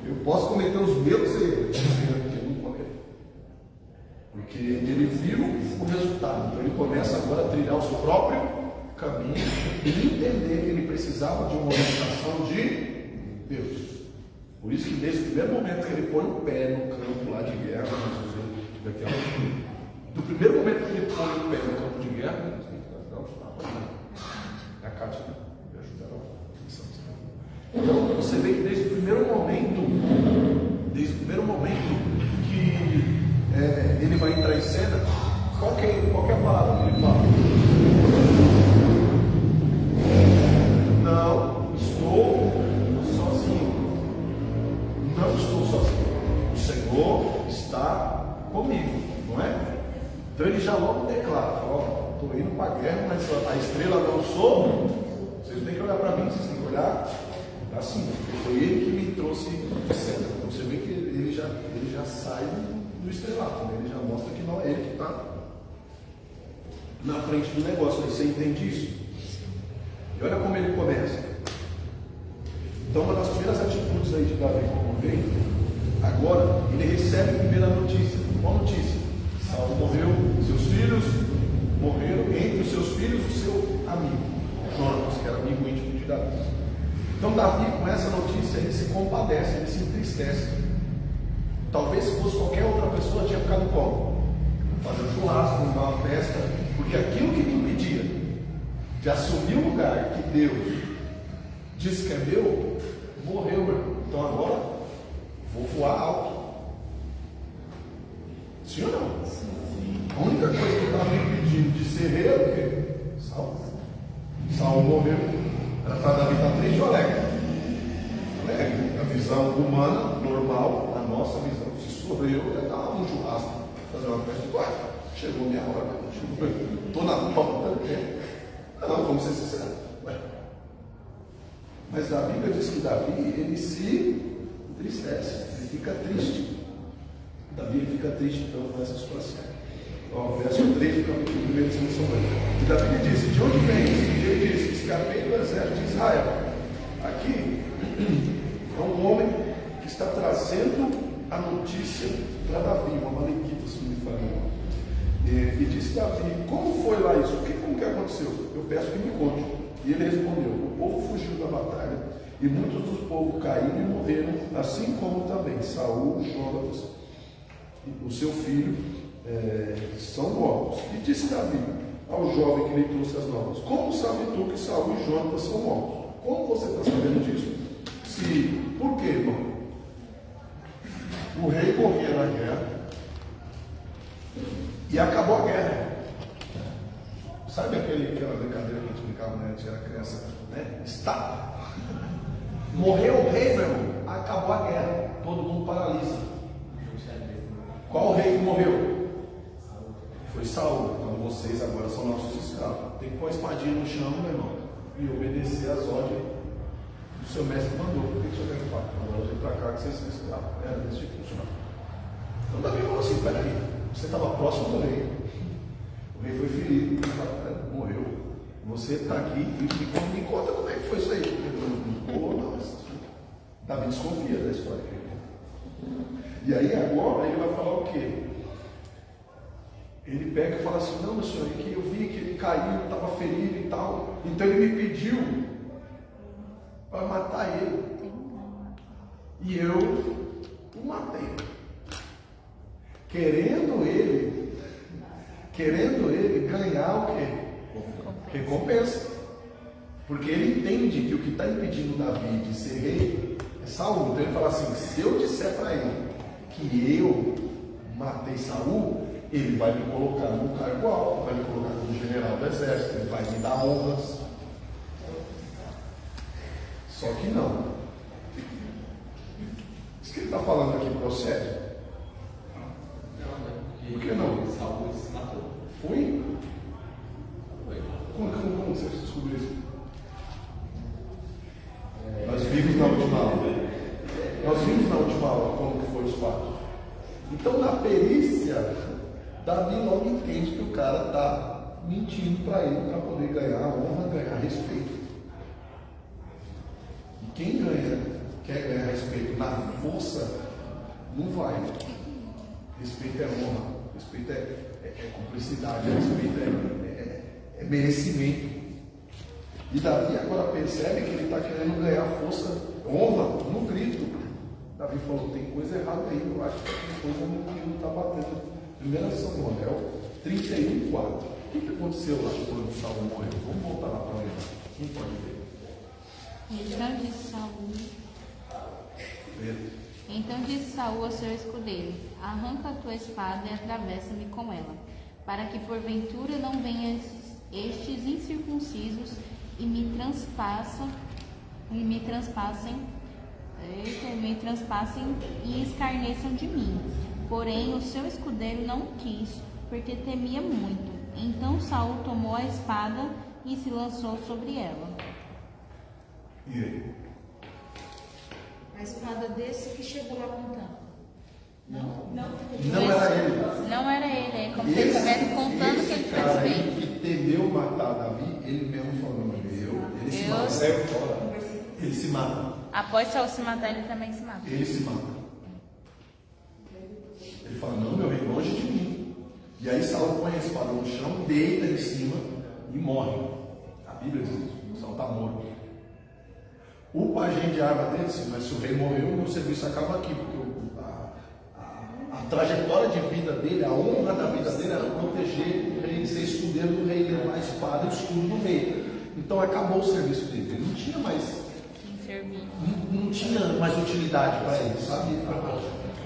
eu posso cometer os meus erros, eu não cometo. Porque ele viu o resultado. Então ele começa agora a trilhar o seu próprio caminho e entender que ele precisava de uma orientação de Deus. Por isso que desde o primeiro momento que ele põe o pé no campo lá de guerra, do primeiro momento que ele põe o pé no campo de guerra, a Cátia me ajudará. Então você vê que desde o primeiro momento que ele vai entrar em cena, qual que é a palavra que ele fala? Não estou sozinho. Não estou sozinho. O Senhor está comigo, não é? Então ele já logo declara, estou indo para a guerra, mas a estrela não sou. Vocês têm que olhar para mim, vocês têm que olhar assim. Foi ele que me trouxe de cena. Então você vê que ele já sai do estrelato, né? Ele já mostra que não é ele que está na frente do negócio. Você entende isso? E olha como ele começa. Então, uma das primeiras atitudes aí de Davi como rei, agora ele recebe a primeira notícia. Qual notícia? Saul morreu, seus filhos morreram, entre os seus filhos o seu amigo, Jonatas, que era amigo íntimo de Davi. Então Davi, com essa notícia, ele se compadece, ele se entristece. Talvez se fosse qualquer outra pessoa, tinha ficado como? Fazer um churrasco, montar uma festa, porque aquilo que te impedia de assumir o lugar que Deus disse que é meu, morreu, meu irmão. Então agora vou voar alto. Sim ou não? A única coisa que estava me impedindo de ser rei era o quê? Saul. Saul morreu. Era para Davi estar triste ou alegre? Alegre. A visão humana, normal, a nossa visão. Se sou eu, ia dar um churrasco, fazer uma festa de guarda. Chegou minha hora, estou na porta. Não, vamos ser sinceros. Mas a Bíblia diz que Davi, ele se entristece, ele fica triste. Davi fica triste então com essa situação. Verso 3 do capítulo 1 de Samuel. E Davi disse: de onde vens? E ele disse: escapei do exército de Israel. Aqui é um homem que está trazendo a notícia para Davi, uma malequita, se não me falha. E disse Davi: como foi lá isso? Como que aconteceu? Eu peço que me conte. E ele respondeu: o povo fugiu da batalha, e muitos dos povos caíram e morreram, assim como também Saul, Jonatas, o seu filho, são mortos. E disse Davi ao jovem que lhe trouxe as novas: como sabe tu que Saul e Jonatas são mortos? Como você está sabendo disso? Por quê, irmão? O rei corria na guerra e acabou a guerra. Sabe aquela brincadeira que a gente brincava, né? A gente era criança, né? Está. Morreu o rei, meu irmão, acabou a guerra, todo mundo paralisa. Qual rei que morreu? Foi Saul. Então vocês agora são nossos escravos. Tem que pôr a espadinha no chão, meu irmão, e obedecer às ordens do seu mestre mandou. Por que o senhor quer falar? Agora vem para cá que vocês são escravos. Era desse jeito que funcionava. Então Davi falou assim: peraí, você estava próximo do rei. O rei foi ferido, morreu. Você está aqui e me conta como é que foi isso aí. Davi desconfia da história. E aí agora ele vai falar o quê? Ele pega e fala assim: não, meu senhor, é que eu vi que ele caiu, estava ferido e tal. Então ele me pediu para matar ele. E eu o matei. Querendo ele ganhar o quê? Recompensa. Porque ele entende que o que está impedindo Davi de ser rei é Saul. Então ele fala assim: se eu disser para ele que eu matei Saul, ele vai me colocar no cargo alto, vai me colocar como general do exército, ele vai me dar honras. Só que não. Isso que ele está falando aqui procede? Por que não? Saul se matou. Foi? Foi. Como você descobriu isso? Nós vimos na última aula. Nós vimos na última aula como que foi os fatos. Então, na perícia, Davi logo entende que o cara está mentindo para ele, para poder ganhar honra, ganhar respeito. E quem quer ganhar respeito na força, não vai. Respeito é honra, respeito é cumplicidade, respeito é merecimento. E Davi agora percebe que ele está querendo ganhar força, honra, no grito. Davi falou: tem coisa errada aí, eu acho que tem coisa que não está batendo. 1 Samuel 31:4. O que aconteceu lá quando Saul morreu? Vamos voltar lá para ver. Quem pode ver? Então disse Saul ao seu escudeiro: arranca a tua espada e atravessa-me com ela, para que porventura não venham estes incircuncisos e me transpassem e escarneçam de mim. Porém o seu escudeiro não quis, porque temia muito. Então Saul tomou a espada e se lançou sobre ela. E aí? A espada desse que chegou lá contando. Não era ele. Não era ele, é como se ele estivesse contando o que ele fez feito. eu matar Davi, ele mesmo falou, não, ele se mata. Saiu fora. Ele se mata. Após Saul se matar, ele também se mata. Ele se mata. Ele fala, não, meu rei, longe de mim. E aí Saul põe a espada no chão, deita em cima e morre. A Bíblia diz isso. Saul está morto. O pajem de arma dele disse, mas se o rei morreu, o meu serviço acaba aqui, porque a trajetória de vida dele, a honra da vida dele era proteger o rei, ser escudeiro do rei, levar a espada e o escudo do rei. Então acabou o serviço dele. Ele não tinha mais, não tinha mais utilidade para ele, sabe?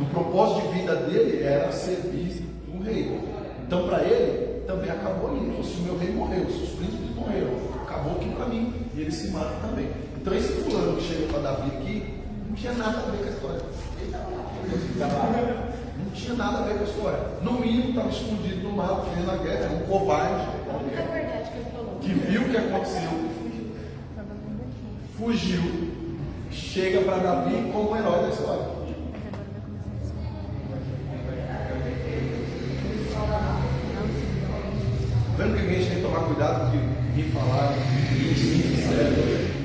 O propósito de vida dele era servir o rei. Então para ele também acabou ali. Se o meu rei morreu, se os príncipes morreram, acabou aqui para mim. E ele se mata também. Então esse fulano que chega para Davi aqui não tinha nada a ver com a história. Não tinha nada a ver com a história. No mínimo estava escondido no mato, fazendo a guerra, era um covarde. É verdade que ele falou. Que viu o que aconteceu, fugiu, chega para Davi como o herói da história. Vendo que a gente tem que tomar cuidado com o que me falaram, me disseram,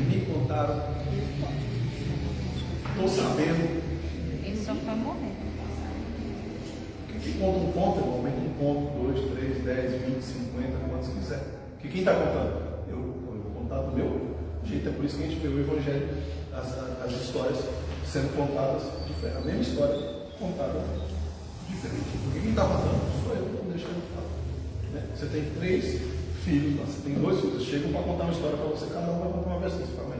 me contaram. Estou sabendo. Ele só foi morrer. Que conta um ponto, irmão, aumenta um ponto, 2, 3, 10, 20, 50, quantos quiser. Que quem está contando? Eu vou contar do meu jeito, é por isso que a gente vê o Evangelho, as histórias sendo contadas diferente. A mesma história contada diferente. Porque quem está contando sou eu, não deixa eu falar. Né? Você tem 3 filhos, você tem 2 filhos, eles chegam para contar uma história para você, cada um vai contar uma versão. Você fala, mas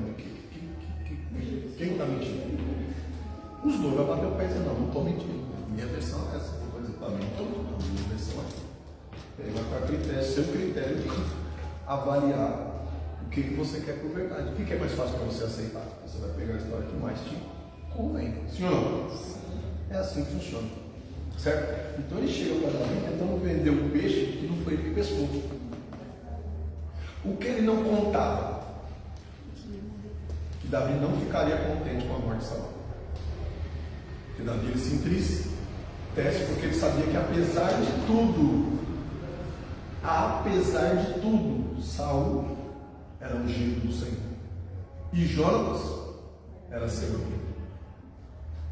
quem está mentindo? Os dois vão bater o pé e dizer, não estou mentindo. Minha versão é essa. Por exemplo, para mim, não, minha versão é essa. Ele vai para critério, seu critério de avaliar o que você quer por verdade. O que é mais fácil para você aceitar? Você vai pegar a história que mais te convém. Sim ou não? É assim que funciona. Certo? Então ele chega para Davi tentando vender um peixe que não foi ele que pescou. O que ele não contava? Que Davi não ficaria contente com a morte de Saul. Porque Davi ele se entristece porque ele sabia que apesar de tudo, Saul era ungido do Senhor. E Jonatas era seu amigo.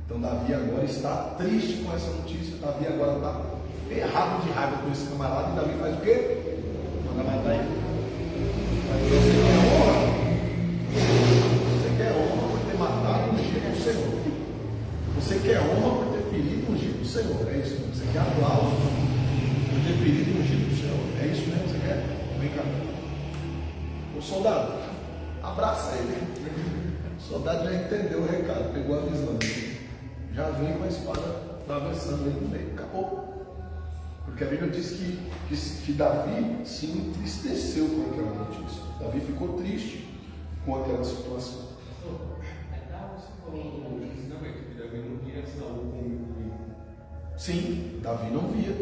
Então Davi agora está triste com essa notícia. Davi agora está ferrado de raiva com esse camarada. E Davi faz o quê? Manda matar ele. Mas você quer honra? Você quer honra por ter matado o ungido do Senhor. Você quer honra por ter ferido o ungido do Senhor. É isso. Você quer aplauso por ter ferido o ungido do Senhor. É isso mesmo que você quer? Vem cá. O soldado, abraça ele. O soldado já entendeu o recado, pegou a visão. Já vem com a espada atravessando ele no meio. Acabou. Porque a Bíblia diz que Davi se entristeceu com aquela notícia. Davi ficou triste com aquela situação. Sim, Davi não via.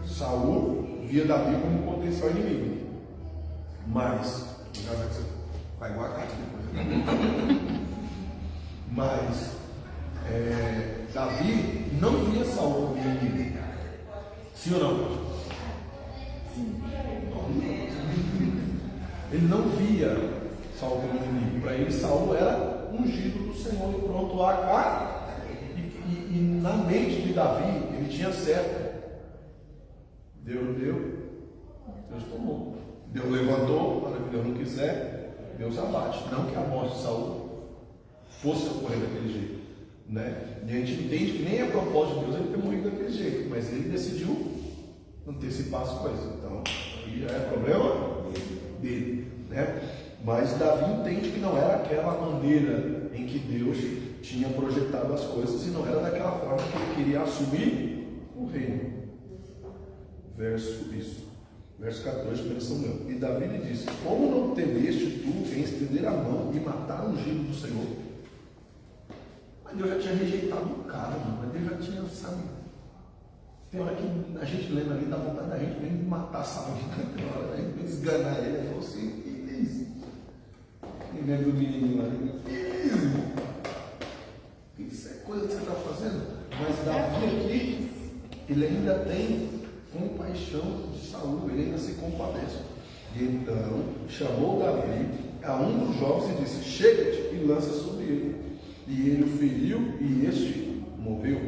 Saul via Davi como um potencial inimigo. Mas, vai igual a carta depois. Mas Davi não via Saul como inimigo. Sim ou não? Sim. Ele não via Saul como inimigo. Para ele, Saul era ungido do Senhor e pronto a cá. E na mente de Davi, ele tinha certo. Deus deu, Deus tomou. Deus levantou, para que Deus não quiser, Deus abate. Não que a morte de Saul fosse ocorrer daquele jeito. Né? E a gente entende que nem é propósito de Deus ele ter morrido daquele jeito, mas ele decidiu antecipar as coisas. Então, aí já é problema dele. Né? Mas Davi entende que não era aquela maneira em que Deus tinha projetado as coisas e não era daquela forma que ele queria assumir o reino. Verso 14, primeira Samuel. E Davi lhe disse: como não temeste tu em estender a mão e matar o ungido do Senhor? Mas Deus já tinha rejeitado o cara, mano. Mas Deus já tinha, sabe? Tem hora que a gente lendo ali, dá vontade da gente mesmo matar Saul. Tem hora da gente esganar ele. Ele falou assim: que isso? E lembra do menino lá? Isso é coisa que você está fazendo? Mas Davi aqui, ele ainda tem compaixão de Saul, ele ainda se compadece. E então chamou Davi a um dos jovens e disse: chega-te e lança sobre ele. E ele o feriu e este morreu.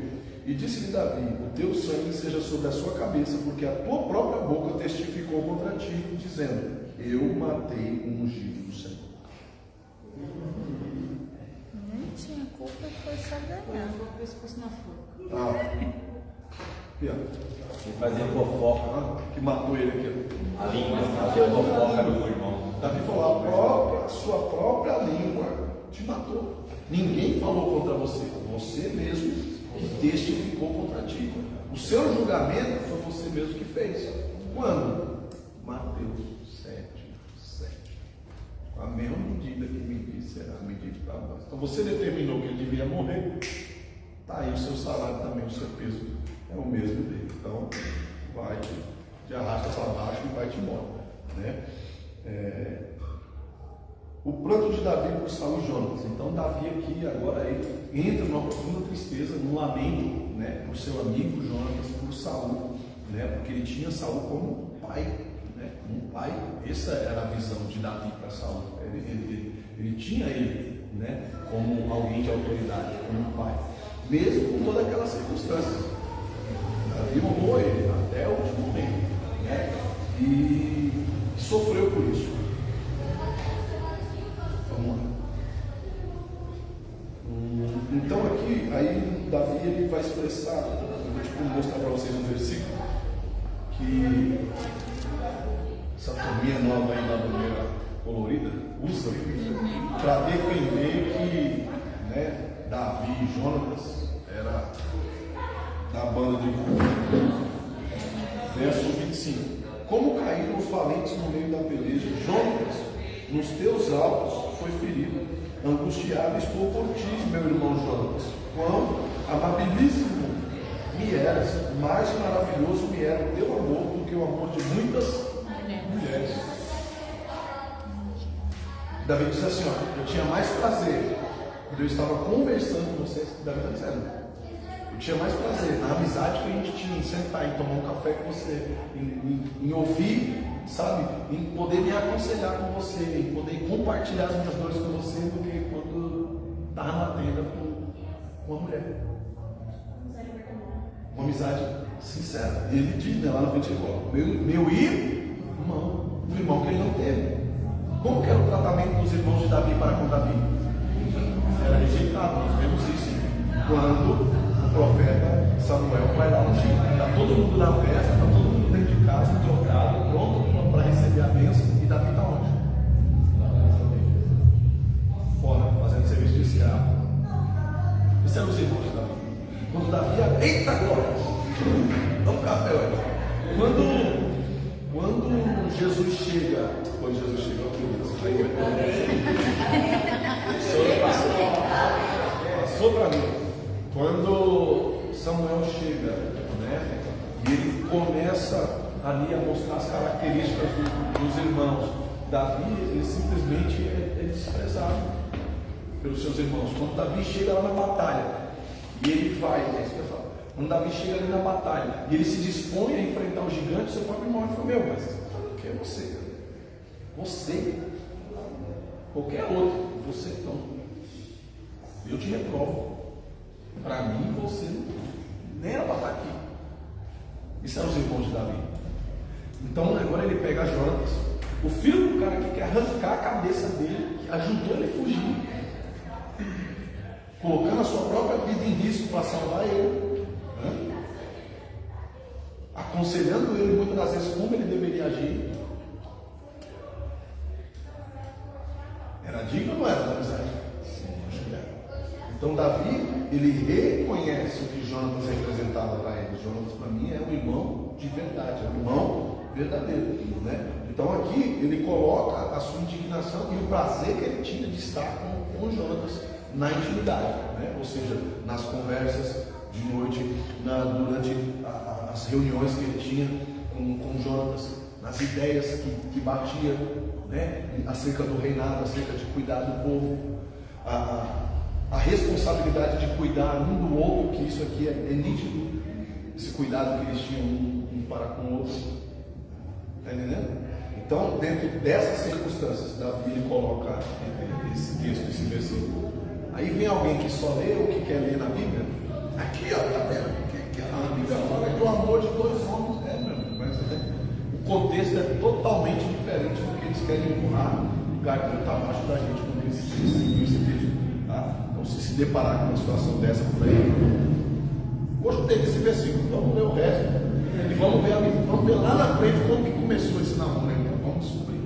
E disse-lhe Davi: o teu sangue seja sobre a sua cabeça, porque a tua própria boca testificou contra ti, dizendo: eu matei o ungido do Senhor. Nem tinha culpa, foi só ganhar. Colocou o pescoço na forca. Aqui, ó. Ele fazia fofoca. Que matou ele aqui, ó. A língua fazia fofoca do irmão. Davi falou: a sua própria língua te matou. Ninguém falou contra você, você mesmo que testificou contra ti. O seu julgamento foi você mesmo que fez. Quando? Mateus 7. Com a mesma medida que me disse, será medida para nós. Então você determinou que ele devia morrer. Está aí o seu salário também, o seu peso é o mesmo dele. Então vai te arrasta para baixo e vai te embora, né? O pranto de Davi por Saul e Jonas. Então Davi aqui agora ele entra numa profunda tristeza, num lamento, né, por seu amigo Jonas, por Saul, né, porque ele tinha Saul como pai, né, como pai. Essa era a visão de Davi para Saul. Ele tinha ele, né, como alguém de autoridade, como pai, mesmo com todas aquelas circunstâncias. Davi honrou ele até o último momento, né, e sofreu por isso. Então aqui, aí Davi ele vai expressar, eu vou mostrar para vocês um versículo que essa turminha nova aí da bandeira colorida usa para defender que, né, Davi e Jonas era da banda de verso 25. Como caíram os valentes no meio da peleja, Jonas nos teus alvos foi ferido. Angustiado estou por ti, meu irmão Jonas. Quão amabilíssimo me eras, mais maravilhoso me era o teu amor do que o amor de muitas mulheres. Davi diz assim: ó, eu tinha mais prazer quando eu estava conversando com vocês. Davi está dizendo: eu tinha mais prazer na amizade que a gente tinha em sentar e tomar um café com você, em ouvir, sabe, em poder me aconselhar com você, em poder compartilhar as minhas dores com você, do que quando estava na tenda com uma mulher. Uma amizade sincera. E ele diz, né, lá na frente, meu irmão, o irmão que ele não teve. Como que era o tratamento dos irmãos de Davi para com Davi? Era rejeitado. Nós vemos isso quando o profeta Samuel vai lá ungir. Está todo mundo na festa, está todo mundo dentro de casa, trocado, pronto para receber a bênção. E Davi está onde? Fora, fazendo serviço de escravo. Esses eram os irmãos de Davi. Quando Davi ia, eita glória! Vamos café, olha. Quando Jesus chega, passou para mim. Quando Samuel chega, né, e ele começa ali a mostrar as características dos irmãos, Davi, ele simplesmente é desprezado pelos seus irmãos. Quando Davi chega lá na batalha, e ele vai, é isso que eu falo. Quando Davi chega ali na batalha, e ele se dispõe a enfrentar o gigante, seu próprio irmão falou: meu, mas o que é você? Você, qualquer outro, você não. Eu te reprovo. Para mim, você nem era para estar aqui. Isso eram os irmãos de Davi. Então agora ele pega Jonas, o filho do cara que quer arrancar a cabeça dele, que ajudou ele a fugir, colocando a sua própria vida em risco para salvar ele, né? Aconselhando ele muitas das vezes como ele deveria agir. Era digno ou não era da amizade? Sim, acho que era. Então Davi, ele reconhece o que Jonas representava para ele. Jonas para mim é um irmão de verdade, é um irmão verdadeiro, né? Então aqui ele coloca a sua indignação e o prazer que ele tinha de estar com Jonas na intimidade, né? Ou seja, nas conversas de noite, durante as reuniões que ele tinha com Jonas, nas ideias que batia, né, acerca do reinado, acerca de cuidar do povo, a responsabilidade de cuidar um do outro, que isso aqui é nítido, esse cuidado que eles tinham um para Então, dentro dessas circunstâncias, Davi ele coloca esse texto, esse versículo. Aí vem alguém que só lê o que quer ler na Bíblia. Aqui, ó, tá vendo? Que a Bíblia fala do amor de dois homens, mas o contexto é totalmente diferente do que eles querem empurrar garganta abaixo da gente quando eles seguem esse texto. Tá? Então, se deparar com uma situação dessa por aí, gostei desse versículo, vamos ler o resto e vamos ver lá na frente como que começou esse namoro, então vamos descobrir,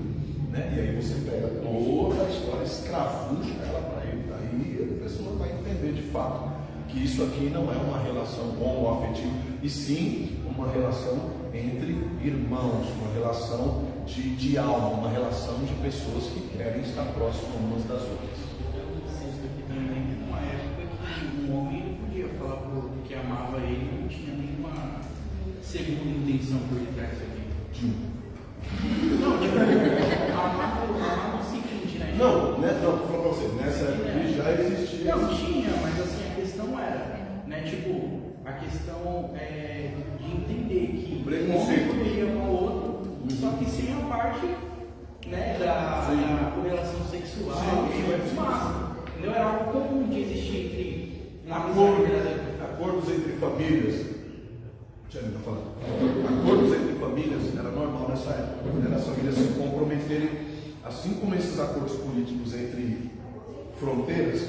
né? E aí você pega toda a história, escrafucha ela para ele, aí a pessoa vai entender de fato que isso aqui não é uma relação homoafetiva, e sim uma relação entre irmãos, uma relação de alma, uma relação de pessoas que querem estar próximas umas das outras. Isso aqui também numa época que um homem não podia falar pro outro que amava ele, não tinha nenhuma segunda intenção por detrás aqui. Não, tipo, amar não simplesmente, né? Não, tô falando pra você, nessa época já existia. Não tinha, mas assim, a questão era, né, tipo, a questão é de entender que um homem poderia amar o outro, só que sem a parte, né, da correlação sexual, entendeu? Era algo comum de existir entre acordos entre famílias. Tá falando. Acordos entre famílias era normal nessa época, né? As famílias se comprometerem, assim como esses acordos políticos entre fronteiras,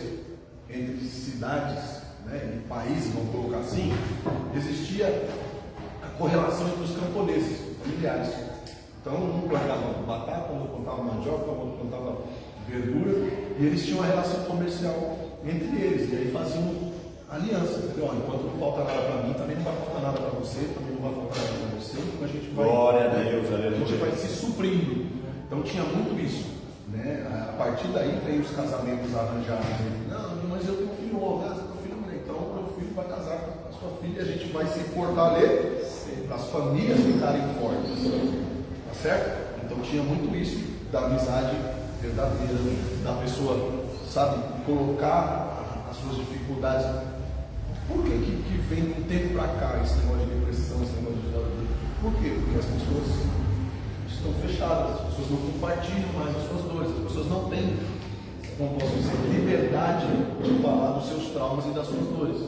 entre cidades, né, e países, vamos colocar assim, existia a correlação entre os camponeses, familiares. Então, um plantava batata, outro plantava mandioca, outro plantava verdura, e eles tinham uma relação comercial entre eles, e aí faziam aliança, entendeu? Enquanto não falta nada para mim, também não vai faltar nada para você, também não vai faltar nada para você, então a gente vai, glória a Deus, aleluia. A gente vai se suprindo. Então tinha muito isso, né? A partir daí veio os casamentos arranjados. Não, mas eu tenho filho homem, você tem filho mulher, então meu filho vai casar com a sua filha, a gente vai se fortalecer para as famílias ficarem fortes, tá certo? Então tinha muito isso da amizade verdadeira, da pessoa, sabe, colocar as suas dificuldades. Por que vem de um tempo para cá esse negócio de depressão, esse negócio de... Por quê? Porque as pessoas estão fechadas, as pessoas não compartilham mais as suas dores, as pessoas não têm, como posso dizer, liberdade de falar dos seus traumas e das suas dores.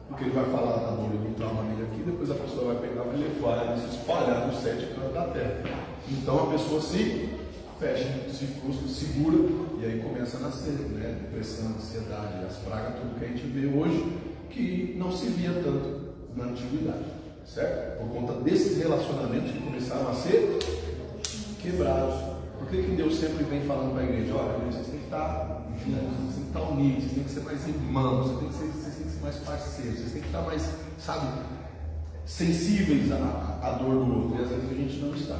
Porque ele vai falar da dor e do trauma dele aqui, depois a pessoa vai pegar, vai levar e se espalhar nos 7 cantos da terra. Então a pessoa se fecha, se frustra, se segura, e aí começa a nascer, né? Depressão, ansiedade, as pragas, tudo que a gente vê hoje, que não se via tanto na antiguidade, certo? Por conta desses relacionamentos que começaram a ser quebrados. Por que Deus sempre vem falando para a igreja? Olha, vocês têm que estar juntos, vocês têm que estar unidos, vocês têm que ser mais irmãos, vocês têm que ser mais parceiros, vocês têm que estar mais, sabe, sensíveis à dor do outro, e às vezes a gente não está.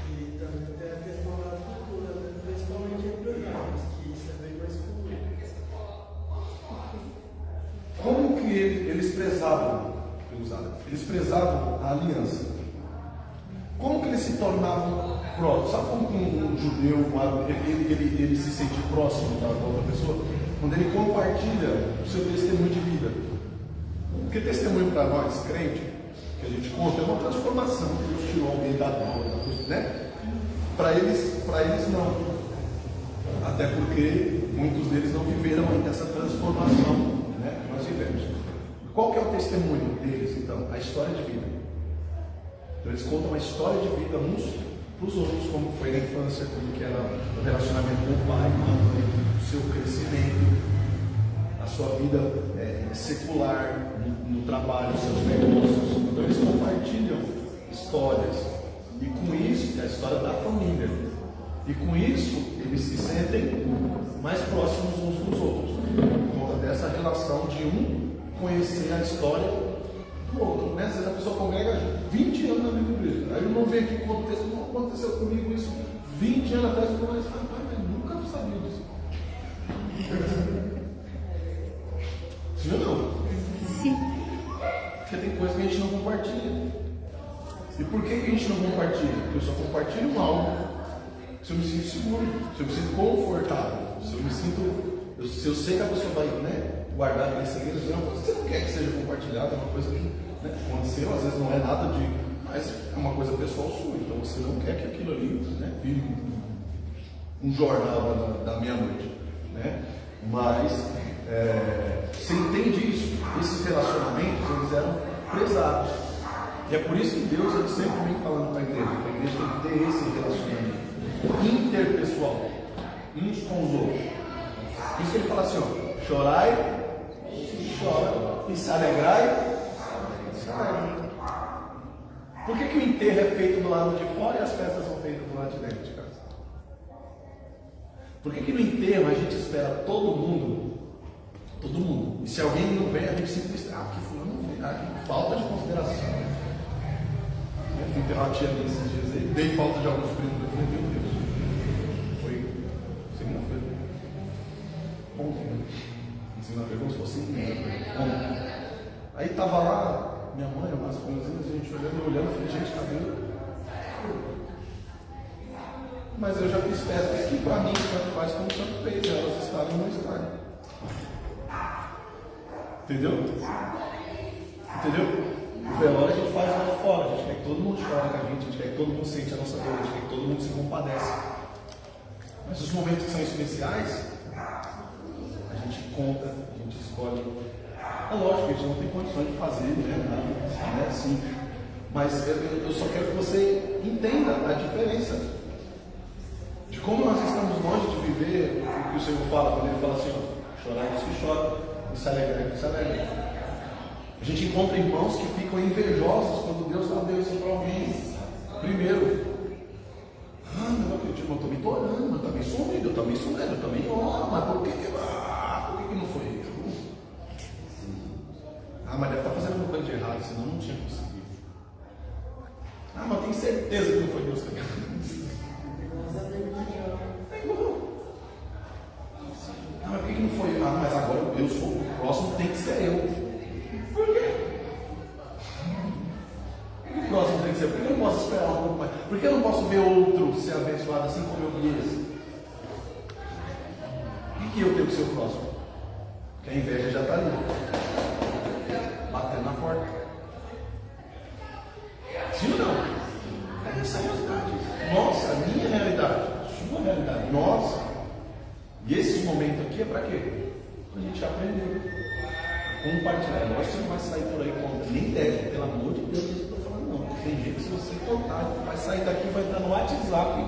E também tem a questão da cultura, né? Principalmente entre os jovens, que isso é bem mais comum. Como que eles prezavam, eles prezavam a aliança? Como que eles se tornavam próximos? Sabe como um judeu, ele se sente próximo da outra pessoa? Quando ele compartilha o seu testemunho de vida. Porque testemunho para nós, crente, que a gente conta, é uma transformação que Deus tirou alguém da dor, né? Para eles não. Até porque muitos deles não viveram ainda essa transformação, né, que nós vivemos. Qual que é o testemunho deles, então? A história de vida. Então eles contam uma história de vida uns para os outros, como foi na infância, como que era o relacionamento com o pai, com a mãe, o seu crescimento, a sua vida secular, no trabalho, os seus negócios. Então eles compartilham histórias, e com isso, é a história da família, e com isso eles se sentem mais próximos uns dos outros, por conta dessa relação de um conhecer a história do outro, né? Às vezes a pessoa congrega 20 anos na mesma igreja, aí eu não vejo que aconteceu comigo isso 20 anos atrás, eu comecei a falar, mas nunca sabia disso. Sim ou não? Sim. Porque tem coisa que a gente não compartilha. E por que a gente não compartilha? Porque eu só compartilho algo se eu me sinto seguro, se eu me sinto confortável, se eu sei que a pessoa vai, né, guardar aquele segredo, é uma coisa que você não quer que seja compartilhada, é uma coisa que, né, aconteceu, às vezes não é nada de, mas é uma coisa pessoal sua. Então você não quer que aquilo ali, né, vire um jornal da meia-noite, né? Mas você entende isso? Esses relacionamentos, eles eram prezados. E é por isso que Deus ele sempre vem falando para a igreja tem que ter esse relacionamento interpessoal, uns com os outros. Por isso que ele fala assim, ó, chorai, se chora, e se alegrai, se alegra. Por que o enterro é feito do lado de fora e as festas são feitas do lado de dentro de casa? Por que no enterro a gente espera todo mundo? Todo mundo. E se alguém não vem, a gente simplesmente, porque fulano não vem, que falta de consideração. Eu fui enterrar a tia minha esses dias aí, dei falta de alguns primos, eu falei, meu Deus. Foi segunda-feira. Ontem, né? Segunda-feira como se fosse ontem. Aí tava lá, minha mãe, umas coisinhas, a gente olhando, falei, gente, tá vendo? Mas eu já fiz festas que para mim tanto faz como tanto fez, elas estarem ou não estarem. Entendeu? Entendeu? O velório a gente faz lá fora, a gente quer que todo mundo chore com a gente quer que todo mundo sente a nossa dor, a gente quer que todo mundo se compadece. Mas os momentos que são especiais, a gente conta, a gente escolhe. É lógico que a gente não tem condições de fazer, né? Assim. Mas eu só quero que você entenda a diferença de como nós estamos longe de viver o que o Senhor fala, quando Ele fala assim, ó, chorar dos que choram, e se alegrar que se alegra. A gente encontra irmãos que ficam invejosos quando Deus dá bênção para alguém. Primeiro, meu acredito, eu também estou orando, eu também sou unido, eu também sou lendo, eu também oro, mas por que não foi eu? Mas deve estar fazendo alguma coisa de errado, senão não tinha conseguido. Mas tenho certeza que não foi Deus que mas por que não foi? Mas agora eu sou o próximo, tem que ser eu. Por quê? O próximo tem que ser eu. Por que eu não posso esperar um pouco mais? Por que eu não posso ver outro ser abençoado assim como eu vi esse? Por que eu tenho que ser o próximo? Porque a inveja já está ali, batendo na porta. Sim ou não? É essa a realidade. Nossa, a minha realidade, a sua realidade, nossa. E esses momentos aqui é para quê? Para a gente aprender a compartilhar. Lógico que você não vai sair por aí com nem deve, pelo amor de Deus, isso que eu estou falando, não. Tem gente que se você contar, vai sair daqui e vai entrar no WhatsApp.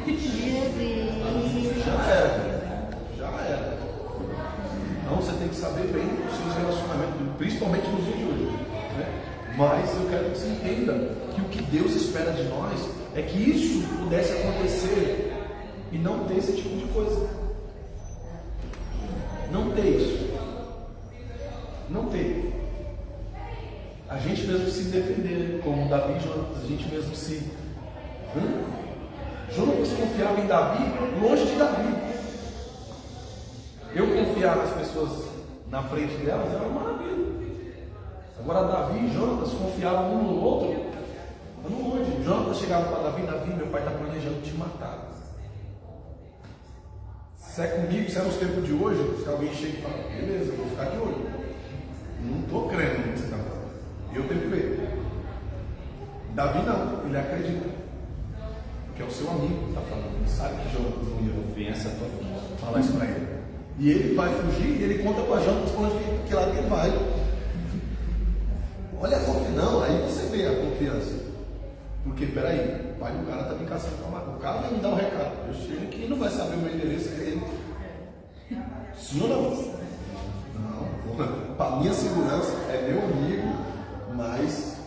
Meu Deus. Já era. Já era. Então você tem que saber bem os seus relacionamentos, principalmente nos dias de hoje. Né? Mas eu quero que você entenda que o que Deus espera de nós é que isso pudesse acontecer e não ter esse tipo de coisa. Não ter isso. Não ter. A gente mesmo se defender, como Davi e Jonatas, a gente mesmo se. Jonatas confiava em Davi longe de Davi. Eu confiar nas pessoas na frente delas era uma maravilha. Agora Davi e Jonatas confiavam um no outro, no longe. Jonatas chegava para Davi, meu pai está planejando te matar. Se é comigo, se é nos tempos de hoje, se alguém chega e fala, beleza, eu vou ficar de olho. Não estou crendo no que você está falando. Eu tenho que ver. Davi não, ele acredita. Porque é o seu amigo que está falando. Ele sabe que Jonatas não ia ofensa a tua vida. Fala isso para ele. E ele vai fugir e ele conta para Jonatas para que lado que ele vai. Olha a confiança. Não, aí você vê a confiança. Porque, peraí, o pai do cara está me caçando para matar. O cara vai me dar um recado. Eu chego aqui e não vai saber o meu endereço, é ele. Sim ou não? Não. Para minha segurança, é meu amigo, mas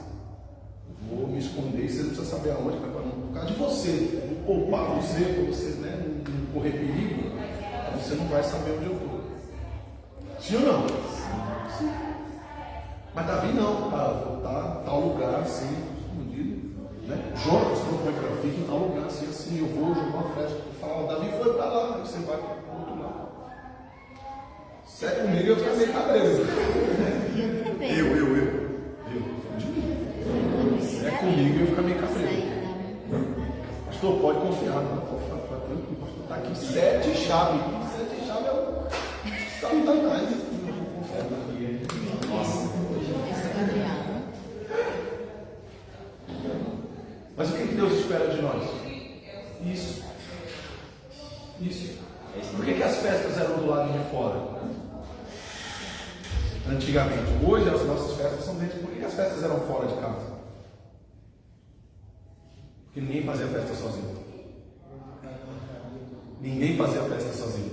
vou me esconder e você não precisa saber aonde. Por causa de você, vou poupar você, para você não correr perigo, você não vai saber onde eu estou. Sim ou não? Sim. Mas Davi não, para voltar em tal lugar assim, escondido. Né? Jonas, como é que eu fico em tal lugar assim, eu vou jogar uma flecha. Fala, Davi foi para lá, aí você vai para o outro lado. Se é comigo, eu fico meio cabreiro. Eu. De mim. Se é comigo, eu fico meio cabreiro. Pastor, pode confiar, não pode ficar tranquilo. Pastor, está aqui 7 chaves. 7 chaves é o Satanás. Nossa. Mas o que Deus espera de nós? Isso. Isso. Por que as festas eram do lado de fora? Antigamente. Hoje as nossas festas são dentro. Por que as festas eram fora de casa? Porque ninguém fazia festa sozinho. Ninguém fazia festa sozinho.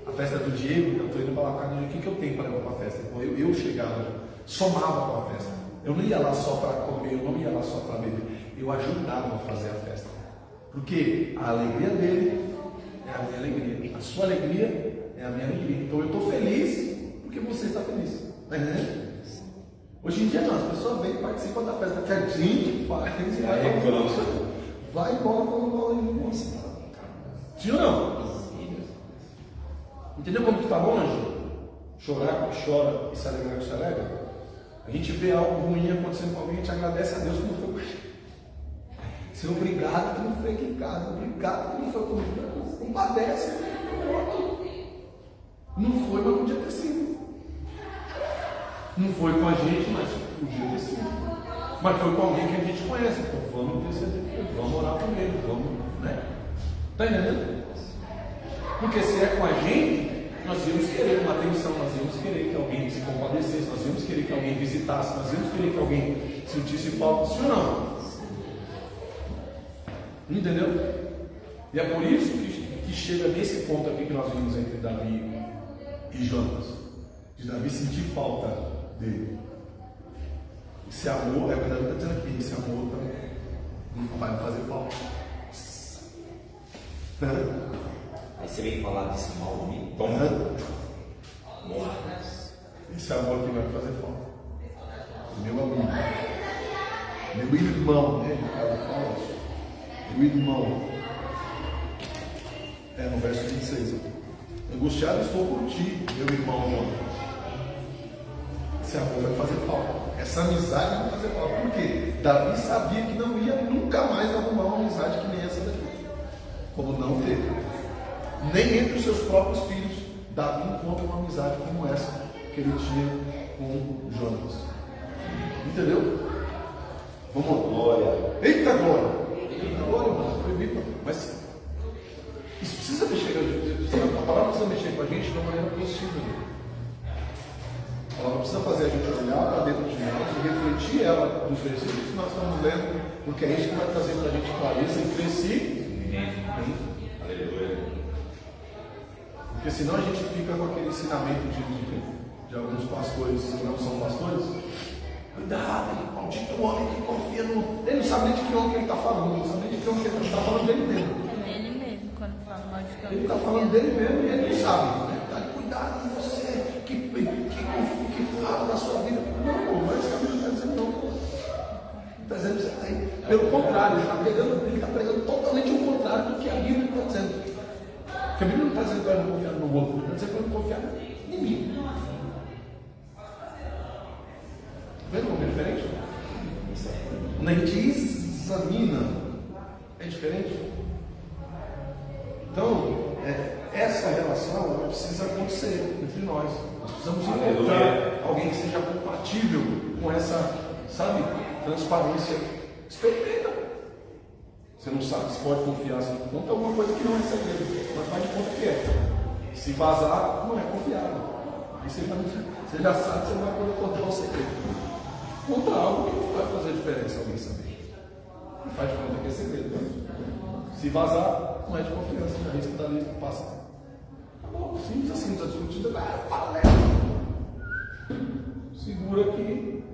A festa do Diego, eu estou indo para lá com o que eu tenho para levar para a festa? Eu chegava, somava com a festa. Eu não ia lá só para comer, eu não ia lá só para beber. Eu ajudava a fazer a festa. Porque a alegria dele é a minha alegria. A sua alegria é a minha alegria. Então eu estou feliz porque você está feliz. Hoje em dia não, as pessoas vêm e participam da festa que a gente faz e vai embora quando bola em moça. Sim ou não? Entendeu como que está longe? Chorar com que chora e se alegrar com que se alegra? A gente vê algo ruim acontecendo com alguém, a gente agradece a Deus que não foi com a gente. Senhor, obrigado que não foi aqui em casa, obrigado que não foi comigo. Compadece, não foi, mas podia ter sido. Não foi com a gente, mas podia ter sido. Mas foi com alguém que a gente conhece, então vamos interceder, vamos orar por ele, vamos, né? Está entendendo? Porque se é com a gente, nós íamos querer uma atenção, nós íamos querer que alguém se compadecesse, nós íamos querer que alguém visitasse, nós íamos querer que alguém sentisse falta, sim ou não? Entendeu? E é por isso que chega nesse ponto aqui que nós vimos entre Davi e Jonas, de Davi sentir falta dele. Esse amor, é o que Davi está dizendo aqui, esse amor não vai me fazer falta. Aí você vem falar desse mal de mim? Esse amor aqui vai me fazer falta. Meu amigo, meu irmão, né? Ele fala isso. Meu irmão. No verso 26. Angustiado estou por ti, meu irmão Jonas. Esse amor vai fazer falta. Essa amizade vai fazer falta. Por quê? Davi sabia que não ia nunca mais arrumar uma amizade que nem essa daqui. Como não teve. Nem entre os seus próprios filhos, Davi encontra uma amizade como essa que ele tinha com Jonas. Entendeu? Vamos lá. Glória. Eita glória! Eita glória, irmão. Proibido. Mas isso precisa mexer. A palavra precisa mexer com a gente de uma maneira positiva. A palavra precisa fazer a gente olhar para dentro de nós e refletir ela dos versículos que nós estamos lendo, porque é isso que vai trazer para a gente clareza e crescer. Aleluia. Porque senão a gente fica com aquele ensinamento de alguns pastores que não são pastores. Cuidado, ele maldito homem que confia no. Ele não sabe nem de que homem que ele está falando, ele não sabe nem de que homem que ele está falando dele mesmo. Ele mesmo, quando fala mal de Ele está falando dele mesmo e ele não sabe. Tá, cuidado com você que fala da sua vida. Não, mas a Bíblia não está dizendo não. Está dizendo isso aí. Pelo contrário, ele está pregando totalmente o contrário do que a Bíblia está dizendo. Porque a Bíblia não está dizendo para eu não confiar no outro, está dizendo para eu não confiar em mim. Vendo como é diferente? Quando a gente examina, é diferente. Então, essa relação ela precisa acontecer entre nós. Nós precisamos encontrar alguém que seja compatível com essa, sabe, transparência. Experimenta. Você não sabe se pode confiar, se não conta alguma coisa que não é segredo, mas faz de conta que é. Se vazar, não é confiável. Aí você já sabe que você não vai poder contar o segredo. Conta algo que não vai fazer diferença alguém saber. E faz de conta que é segredo. Se vazar, não é de confiança, já risca da lista, passa. Acabou, simples assim, não está discutindo, fala. Segura que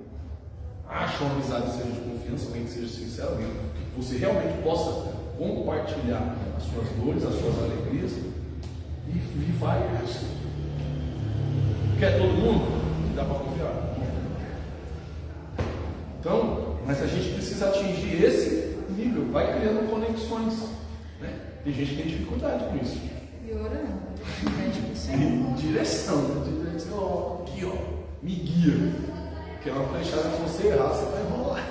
acha uma amizade que seja de confiança, alguém que seja sincero, alguém que você realmente possa compartilhar as suas dores, as suas alegrias e vai. Quer todo mundo? Dá para confiar. Então, mas a gente precisa atingir esse nível, vai criando conexões. Né? Tem gente que tem dificuldade com isso. E orando. Direção, aqui ó, me guia. Que é uma flechada, se você errar, você vai enrolar.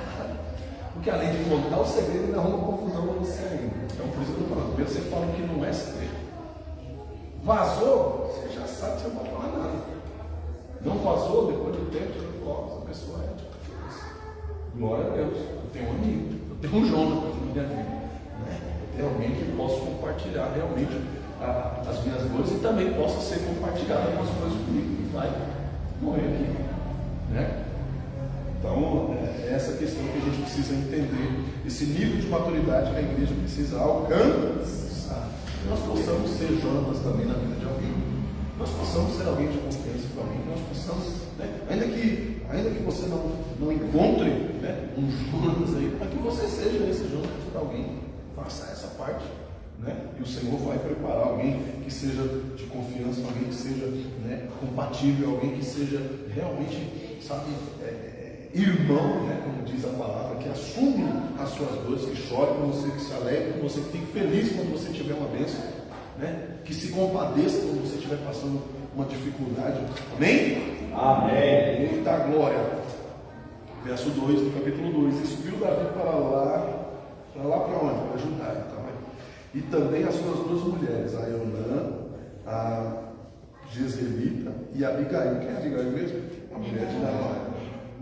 Porque além de contar o segredo, ele arruma confusão para você ainda. Então por isso que eu estou falando, primeiro você fala que não é segredo. Vazou, você já sabe que você não pode falar nada. Não vazou, depois do tempo, você fala, essa pessoa é de confiança. Glória a Deus. Eu tenho um amigo, eu tenho um Jonas. minha vida, né? Ter alguém que possa compartilhar realmente as minhas dores e também possa ser compartilhada algumas coisas comigo que vai morrer aqui, né? Então, é essa questão que a gente precisa entender, esse nível de maturidade que a igreja precisa alcançar. Que nós possamos ser Jonas também na vida de alguém, nós possamos ser alguém de confiança para alguém, nós possamos, né? ainda que você não encontre, né, um Jonas aí, para que você seja esse Jonas para alguém, faça essa parte, né? E o Senhor vai preparar alguém que seja de confiança, alguém que seja, né, compatível, alguém que seja realmente, sabe, irmão, né, como diz a palavra, que assume as suas dores, que chore com você, que se alegre com você, que fique feliz quando você tiver uma bênção, né, que se compadeça quando você estiver passando uma dificuldade. Amém? Amém. Eita glória. Verso 2 do capítulo 2. E subiu Davi para lá para onde? Para Judá. Então, e também as suas duas mulheres, a Eunã, a Jezreelita e a Abigail. Quem é a Abigail mesmo? A mulher de Nabal.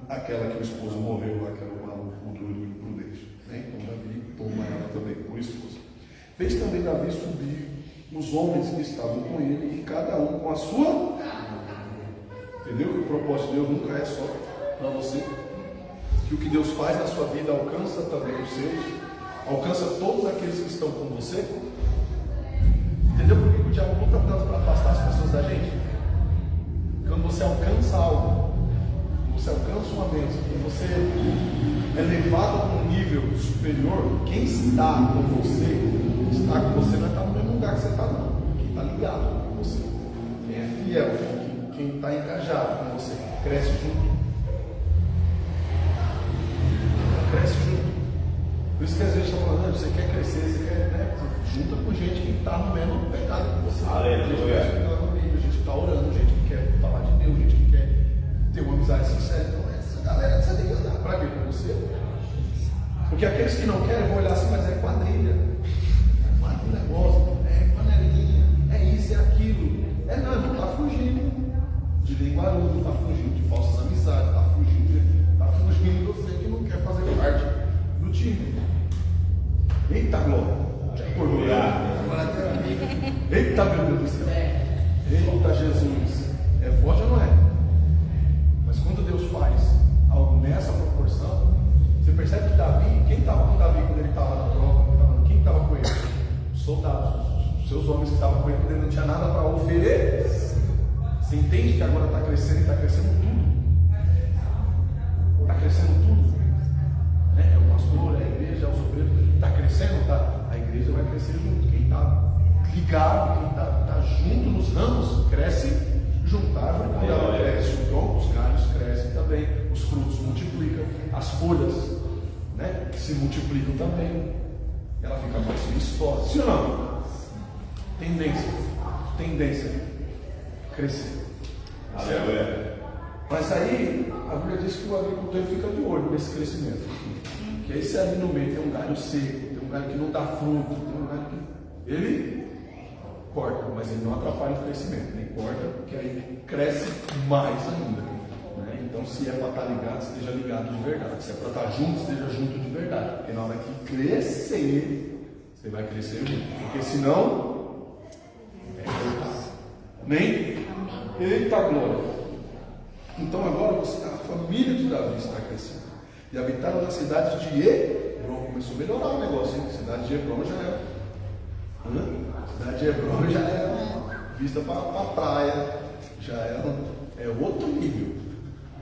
Aquela que o esposo morreu lá, que era o maluco, o duro e imprudente. Né? Então Davi toma ela também por esposa. Fez também Davi subir os homens que estavam com ele, e cada um com a sua. Entendeu? Que o propósito de Deus nunca é só para você. Que o que Deus faz na sua vida alcança também os seus, alcança todos aqueles que estão com você. Entendeu por que o diabo luta tanto para afastar as pessoas da gente? Quando você alcança algo, você alcança uma bênção, quando você é levado a um nível superior, quem está com você não está no mesmo lugar que você está, não. Quem está ligado com você, quem é fiel, quem está engajado com você, cresce junto. Cresce junto. Por isso que às vezes está falando, você quer crescer, você quer, né? Junta com gente que está no mesmo pecado que você. Aleluia. A gente está orando, gente que quer falar de Deus, gente que quer ter uma amizade sincera. Então essa galera você tem que andar. Para quê? Para você. Porque aqueles que não querem vão olhar assim, mas é quadrilha. É quadrilha gosta, é panelinha, é isso, é aquilo. Não está fugindo de linguarudo, está fugindo de falsas amizades, está fugindo de você que não quer fazer parte do time. Eita glória! Eita meu Deus do céu! Eita Jesus! É forte ou não é? Mas quando Deus faz algo nessa proporção, você percebe que Davi, quem estava com Davi quando ele estava na prova? Quem estava com ele? Os soldados, os seus homens que estavam com ele, quando ele não tinha nada para oferecer. Você entende que agora está crescendo e está crescendo tudo? Está crescendo tudo. É o pastor, é a igreja, é os obreiros. Está crescendo, tá? A igreja vai crescer junto. Quem está ligado, quem está junto nos ramos, cresce junto. A árvore, quando ela cresce, o tronco, os galhos crescem também, os frutos multiplicam, as folhas, né, se multiplicam também. Ela fica mais vistosa. Sim ou não? Tendência. Crescer. Aleluia. Mas aí, a Bíblia diz que o agricultor fica de olho nesse crescimento. Que esse ali no meio tem um galho seco, tem um galho que não dá fruto, tem um galho que ele corta, mas ele não atrapalha o crescimento. Ele corta porque aí cresce mais ainda. Né? Então, se é para estar ligado, esteja ligado de verdade. Se é para estar junto, esteja junto de verdade. Porque na hora que crescer, você vai crescer junto. Porque senão, é cortar. Amém? Eita glória! Então agora a família de Davi está crescendo. E habitaram na cidade de Hebron. Começou a melhorar o negócio, hein? A cidade de Hebron já era. Cidade de Hebron já era vista para a praia. Já era outro nível.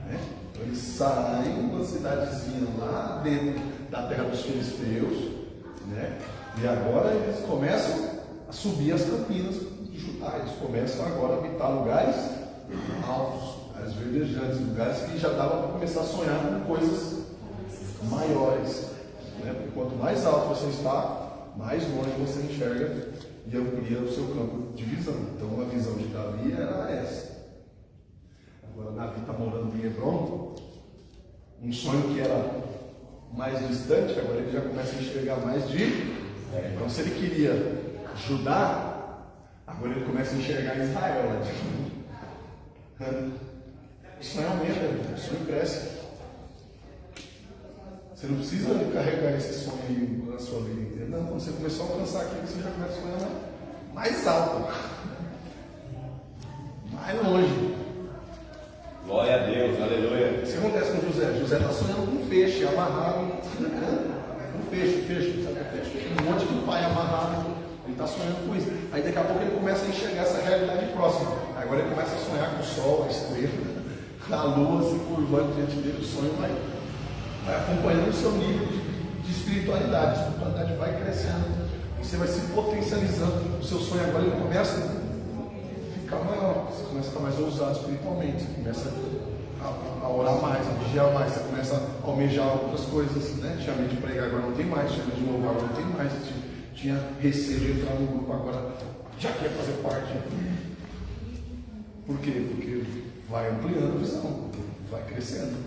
Né? Então eles saem da cidadezinha lá dentro da terra dos filisteus. Né? E agora eles começam a subir as campinas de Judá. Eles começam agora a habitar lugares altos, lugares verdejantes, lugares que já dava para começar a sonhar com coisas maiores. Né? Porque quanto mais alto você está, mais longe você enxerga e amplia o seu campo de visão. Então a visão de Davi era essa. Agora Davi está morando em Hebron, um sonho que era mais distante, agora ele já começa a enxergar mais de. Então se ele queria Judá, agora ele começa a enxergar Israel. O sonho aumenta, o sonho cresce. Você não precisa carregar esse sonho aí na sua vida inteira. Não, quando você começou a alcançar aquilo, você já começa a sonhar mais alto, mais longe. Glória a Deus, aleluia. Isso que acontece com José. José está sonhando com um feixe amarrado. Um feixe, sabe o feixe? Um monte de pai amarrado. Ele está sonhando com isso. Aí daqui a pouco ele começa a enxergar essa realidade próxima. Agora ele começa a sonhar com o sol, a estrela, a lua se curvando diante dele. O sonho vai acompanhando o seu nível de espiritualidade. A espiritualidade vai crescendo. E você vai se potencializando. O seu sonho agora ele começa a ficar maior. Você começa a ficar mais ousado espiritualmente. Você começa a orar mais, a vigiar mais. Você começa a almejar outras coisas. Né? Tinha medo de pregar, agora não tem mais. Tinha medo de louvar, agora não tem mais. Tinha receio de entrar no grupo, agora já quer fazer parte. Por quê? Porque vai ampliando a visão, vai crescendo.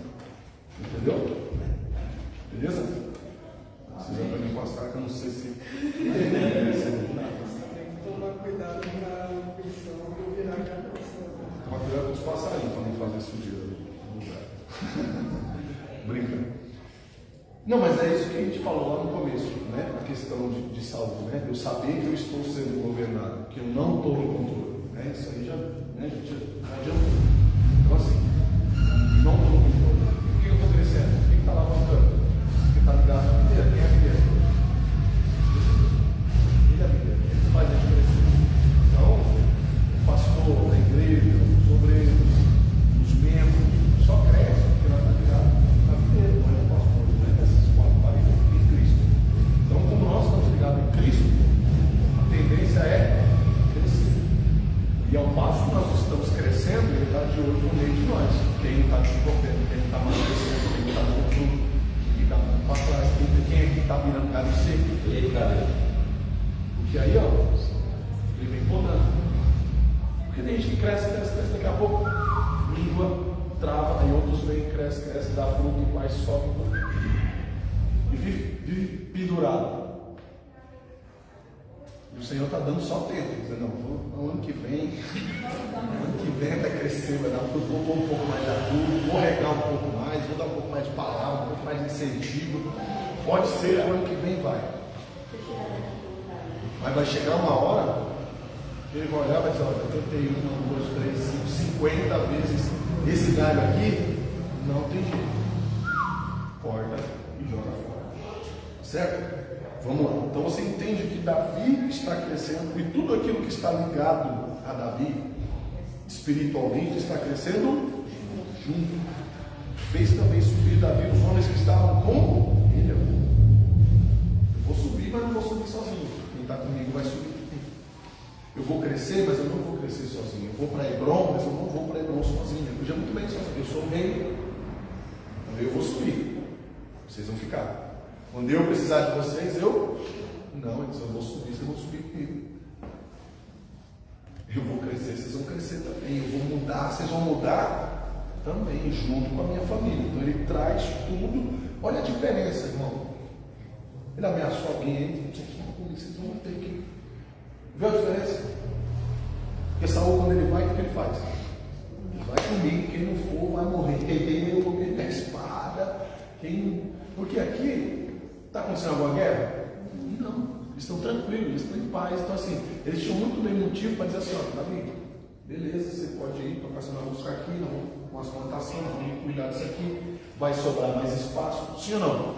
Entendeu? Beleza? Precisa para mim passar, que eu não sei se. Tem que tomar cuidado na pensão do virar a cabeça. Toma cuidado com os passarinhos para não fazer sujeira no lugar. Brincando. Não, mas é isso que a gente falou lá no começo, né? A questão de saúde, né? Eu saber que eu estou sendo governado, que eu não estou em controle. Né? Isso aí já, né, já adiantou. Então assim, não estou em controle. Por que eu estou crescendo? Quem está alavancando? Quem está ligado na videira? Quem é a videira? Ele é a videira. Ele faz a gente crescer. Então, o pastor, a igreja, os obreiros, os membros, só cresce porque nós estamos ligados na videira, não é o pastor. Em Cristo. Então, como nós estamos ligados em Cristo, a tendência é crescer. E ao passo que nós estamos crescendo, Ele está de olho no meio de nós. Quem está desenvolvendo, quem está amadurecendo, quem está dando fruto, quem está para trás, quem é que está virando galho seco. Porque aí, ó, ele vem podando. Porque tem gente que cresce, daqui a pouco, língua, trava, aí outros vêm, cresce, dá fruto, mais sobe. E vive pendurado. E o Senhor está dando só tempo, dizendo, não, ano que vem vai crescer, vai dar fruto, vou pôr um pouco mais de adubo, vou regar um pouco mais, vou dar um pouco mais de palavra, um pouco mais de incentivo. Pode ser, o ano que vem vai. Mas vai chegar uma hora, ele vai olhar e vai dizer, olha, eu tentei 1, 2, 3, 5, 50 vezes esse galho aqui, não tem jeito. Corta e joga fora. Certo? Vamos lá. Então você entende que Davi está crescendo e tudo aquilo que está ligado a Davi, espiritualmente, está crescendo junto. Fez também subir Davi os homens que estavam com ele. Eu vou subir, mas não vou subir sozinho. Quem está comigo vai subir. Eu vou crescer, mas eu não vou crescer sozinho. Eu vou para Hebron, mas eu não vou para Hebron sozinho. Eu podia muito bem sozinho. Eu sou rei. Então eu vou subir. Vocês vão ficar. Quando eu precisar de vocês, eu vou subir, vocês vão subir comigo. Eu vou crescer, vocês vão crescer também. Eu vou mudar, vocês vão mudar também, junto com a minha família. Então ele traz tudo. Olha a diferença, irmão. Ele ameaçou alguém, vocês vão ter que. Viu a diferença? Porque Saul, quando ele vai, o que ele faz? Ele vai comigo, quem não for vai morrer. Eu vou pegar a espada. Porque aqui. Está acontecendo alguma guerra? Não. Eles estão tranquilos, eles estão em paz. Então, assim, eles tinham muito bem motivo para dizer assim: ó, Davi, beleza, você pode ir para passar na buscar aqui, não, com as plantações, vamos cuidar disso aqui. Vai sobrar mais espaço? Sim ou não?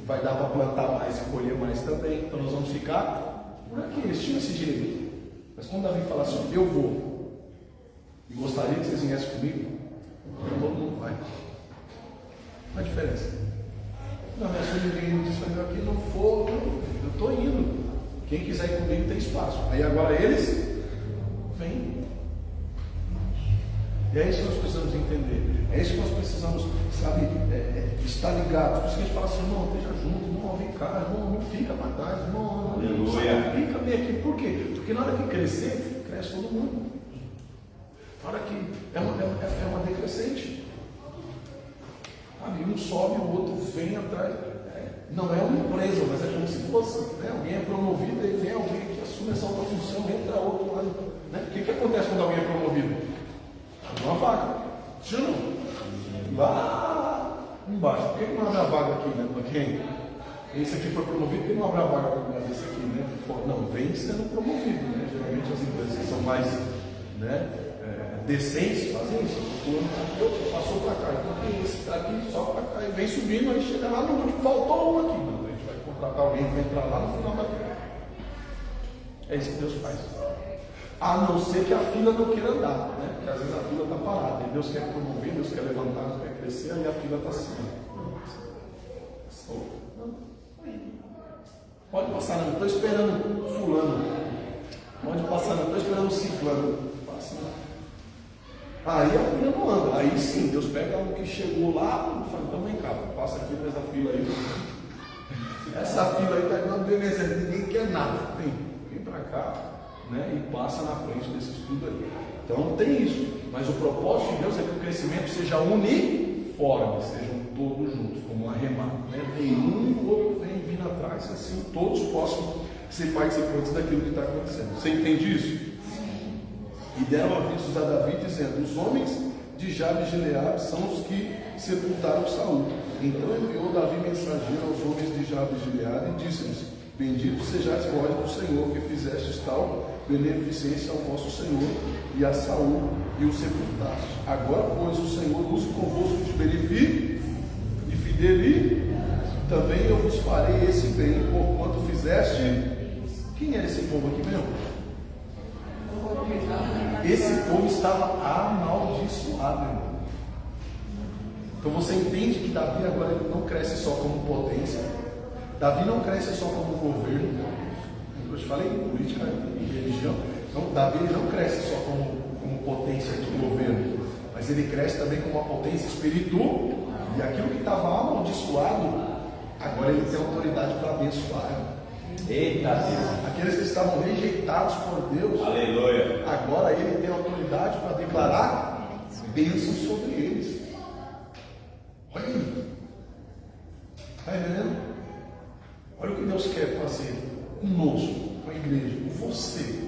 Vai dar para plantar mais e colher mais também. Então, nós vamos ficar por aqui. Eles tinham esse direito. Mas quando Davi fala assim: eu vou, e gostaria que vocês viessem comigo, todo mundo vai. Qual a diferença? Não, mas se ninguém diz para mim aqui não for, eu estou indo. Quem quiser ir comigo tem espaço. Aí agora eles vêm. E é isso que nós precisamos entender. É isso que nós precisamos, sabe, estar ligados. Por isso que a gente fala assim, irmão, esteja junto, irmão, vem cá, irmão, não fica para trás, irmão, fica bem aqui. Por quê? Porque na hora que crescer, cresce todo mundo. Na hora que é uma decrescente. Um sobe, o outro vem atrás. Não é uma empresa, mas é como se fosse. Né? Alguém é promovido, aí vem alguém que assume essa outra função, entra outro lá. Né? O que acontece quando alguém é promovido? Uma vaga. Lá embaixo. Por que não abre a vaga aqui, né? Para quem? Esse aqui foi promovido, por que não abre a vaga para lugar desse aqui, né? Não, vem sendo promovido, né? Geralmente as empresas que são mais, né, decentes fazem isso. Passou para cá, então tem esse aqui só para cá e vem subindo, aí chega lá no último, faltou um aqui. Não, a gente vai contratar alguém que vai entrar lá no final da fila. É isso que Deus faz. A não ser que a fila não queira andar, né? Porque às vezes a fila está parada. E Deus quer promover, Deus quer levantar, Deus quer crescer, aí a fila está assim. Pode passar, não. Estou esperando fulano. Pode passar, não. Estou esperando ciclano. Passa, não. Aí a fila não anda. Aí sim, Deus pega um que chegou lá e fala, então vem cá, passa aqui nessa fila aí. Essa fila aí está igual do exemplo, ninguém quer nada. Vem para cá, né? E passa na frente desse estudo aí. Então tem isso. Mas o propósito de Deus é que o crescimento seja uniforme, sejam todos juntos, como um arremate, né? Vem um e o outro vem vindo atrás, assim todos possam ser participantes daquilo que está acontecendo. Você entende isso? E deram avisos a Davi dizendo: os homens de Jabes de Gileade são os que sepultaram Saul. Então enviou Davi mensageiro aos homens de Jabes de Gileade e disse-lhes: bendito sejais vós do Senhor, que fizestes tal beneficência ao vosso Senhor e a Saul, e o sepultaste. Agora, pois, o Senhor use convosco de benefício, de fidelidade, também eu vos farei esse bem, porquanto fizeste. Quem era esse povo aqui mesmo? Esse povo estava amaldiçoado, irmão. Então você entende que Davi agora ele não cresce só como potência. Davi não cresce só como governo. Eu te falei em política e religião. Então Davi ele não cresce só como potência de governo, mas ele cresce também como uma potência espiritual. E aquilo que estava amaldiçoado, agora ele tem autoridade para abençoar. Eita Deus. Aqueles que estavam rejeitados por Deus, Aleluia. agora ele tem autoridade para declarar bênçãos sobre eles. Olha aí. Está entendendo? Olha o que Deus quer fazer conosco, com a igreja, com você.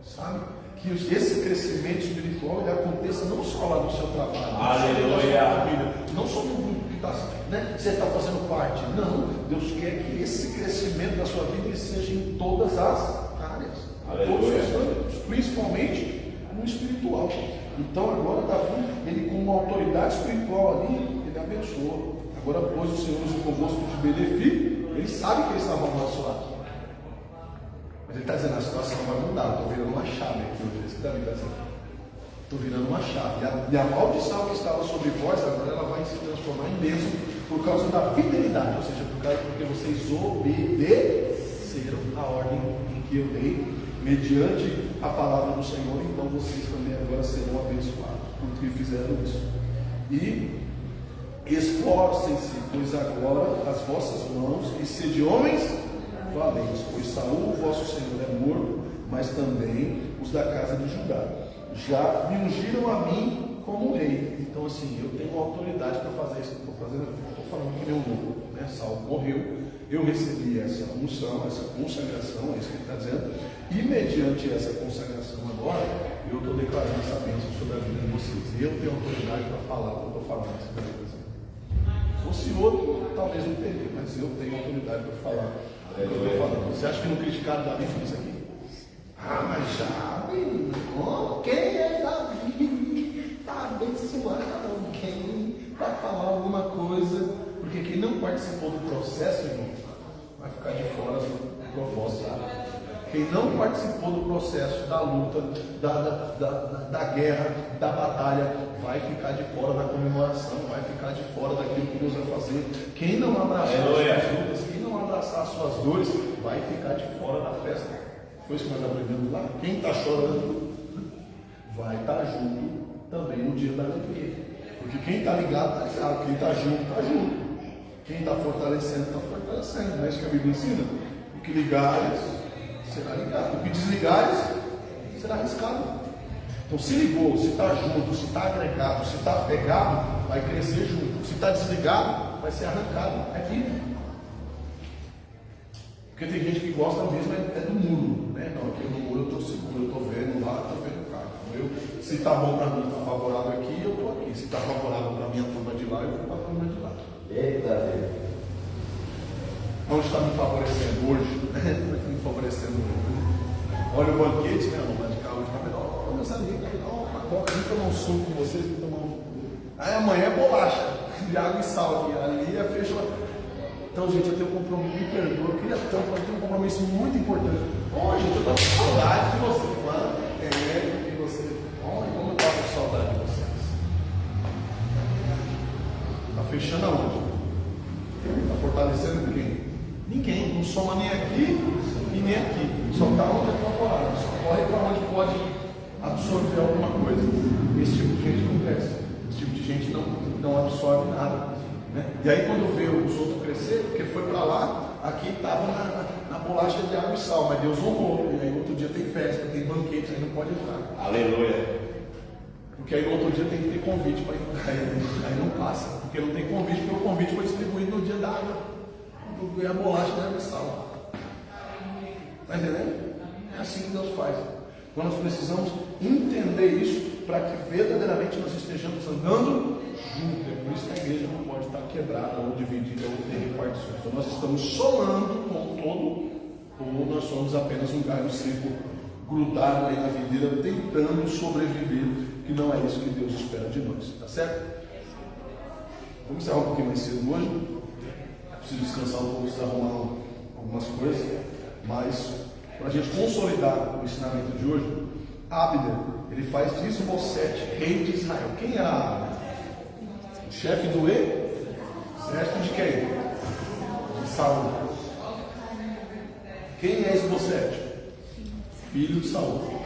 Sabe? Que esse crescimento espiritual ele aconteça não só lá no seu trabalho, Aleluia. não só no grupo que você está fazendo parte. Não, Deus quer que esse crescimento da sua vida seja em todas as áreas, todos os âmbitos, principalmente no espiritual. Então agora Davi, ele com uma autoridade espiritual ali, ele abençoou. Agora, pois, o Senhor usa convosco de benefício, ele sabe que eles estavam abençoados. Mas ele está dizendo, a situação vai mudar, estou virando uma chave aqui, o que Davi está dizendo. Estou virando uma chave. E a maldição que estava sobre vós, agora ela vai se transformar em bênção por causa da fidelidade, ou seja, porque vocês obedeceram a ordem em que eu dei, mediante a palavra do Senhor, então vocês também agora serão abençoados, porque fizeram isso. E esforcem-se, pois agora as vossas mãos, e sede homens valentes, pois Saul, vosso Senhor, é morto, mas também os da casa de Judá já me ungiram a mim como rei. Então assim, eu tenho autoridade para fazer isso que eu estou fazendo. Estou falando que meu novo, né? Saul morreu, eu recebi essa unção, essa consagração, é isso que ele está dizendo, e mediante essa consagração agora, eu estou declarando essa bênção sobre a vida de vocês. Eu tenho autoridade para falar o que eu estou falando. Se fosse outro, talvez não teria, mas eu tenho autoridade para falar o que eu estou falando. Você acha que não criticaram Davi por isso aqui? Ah, mas já, menino, quem é Davi? Está abençoado, quem vai falar alguma coisa? Porque quem não participou do processo, irmão, vai ficar de fora do propósito. Quem não participou do processo, da luta, da guerra, da batalha, vai ficar de fora da comemoração, vai ficar de fora daquilo que Deus vai fazer. Quem não abraçar as suas lutas, quem não abraçar as suas dores, vai ficar de fora da festa. Foi isso que nós aprendemos lá. Quem está chorando vai estar junto também no dia da alegria. Porque quem está ligado, está ligado. Quem está junto, está junto. Quem está fortalecendo, está fortalecendo. Não é isso que a Bíblia ensina? O que ligares, será ligado. O que desligares, será arriscado. Então, se ligou, se está junto, se está agregado, se está pegado, vai crescer junto. Se está desligado, vai ser arrancado. É vida. Porque tem gente que gosta mesmo é do muro, né? Não, aqui no muro eu estou seguro, eu estou vendo lá, estou vendo cá. Se está bom para mim, está favorável aqui, eu estou aqui. Se está favorável para a minha turma de lá, eu vou para a turma de lá. Eita, Deus. Onde está me favorecendo hoje? Me favorecendo hoje. Olha o banquete, né? Não vai de carro hoje, está melhor. Olha meus amigos, uma coca, vem tomar um suco com vocês, vem tomar um. Aí amanhã é bolacha, de água e sal aqui. Ali é fecha. Então, gente, eu tenho um compromisso, me perdoa, eu queria tanto, mas eu tenho um compromisso muito importante. Ô, gente, eu estou com saudade de vocês, mano. E você. Olha como eu estou com saudade de vocês. Está fechando aonde? Está fortalecendo ninguém. Ninguém, não soma nem aqui e nem aqui. Só está onde é favorável, só corre para onde pode absorver alguma coisa. Esse tipo de gente não cresce, esse tipo de gente não absorve nada. Né? E aí quando vê os outros crescer, porque foi para lá, aqui estava na bolacha de água e sal, mas Deus honrou. E aí outro dia tem festa, tem banquete, aí não pode entrar. Aleluia. Porque aí no outro dia tem que ter convite para entrar, aí não passa. Porque não tem convite, porque o convite foi distribuído no dia da água. E a bolacha de água e sal. Está entendendo? É assim que Deus faz. Então nós precisamos entender isso para que verdadeiramente nós estejamos andando juntos. É por isso que a igreja não pode estar quebrada ou dividida ou ter repartições. Então nós estamos somando com o todo, ou nós somos apenas um galho seco grudado aí na videira, tentando sobreviver, que não é isso que Deus espera de nós. Tá certo? Vamos encerrar um pouquinho mais cedo hoje. Preciso descansar um pouco, preciso arrumar algumas coisas, mas para a gente consolidar o ensinamento de hoje, Abner, ele faz de Isbosete rei de Israel. Quem era Abner? O chefe do exército de quem? De Saul. Quem é Isbosete? Filho de Saul.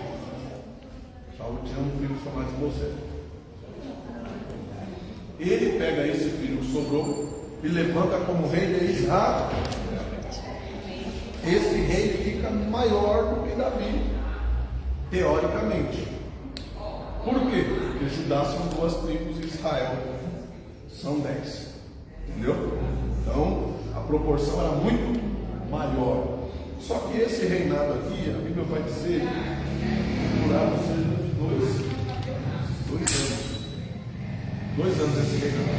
Saul tinha um filho chamado Isbosete. Ele pega esse filho que sobrou e levanta como rei de Israel. Esse rei fica maior do que Davi, teoricamente. Por quê? Porque Judá são 2 tribos e Israel são 10. Entendeu? Então, a proporção era muito maior. Só que esse reinado aqui, a Bíblia vai dizer que durava cerca de 2 anos. 2 anos esse reinado.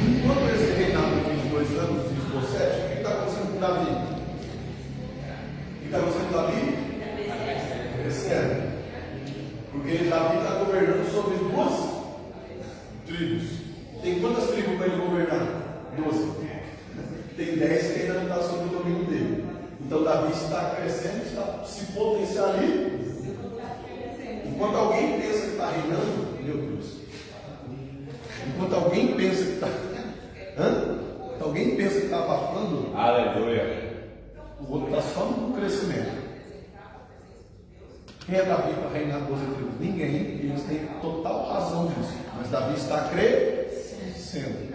Enquanto esse reinado aqui de 2 anos de Isbosete, o que está acontecendo com Davi? O que está acontecendo com Davi? Crescendo. Porque Davi está governando sobre 2 tribos. Tem quantas tribos para ele governar? 12. Tem 10 que ainda não está sob o domínio dele. Então Davi está crescendo, está se potencializando. Enquanto alguém pensa que está reinando, meu Deus. Enquanto alguém pensa que está. Alguém pensa que está abafando. Aleluia. O outro está só no crescimento. Quem é Davi para reinar 12 tribos? Ninguém. E eles têm total razão disso. Mas Davi está crescendo.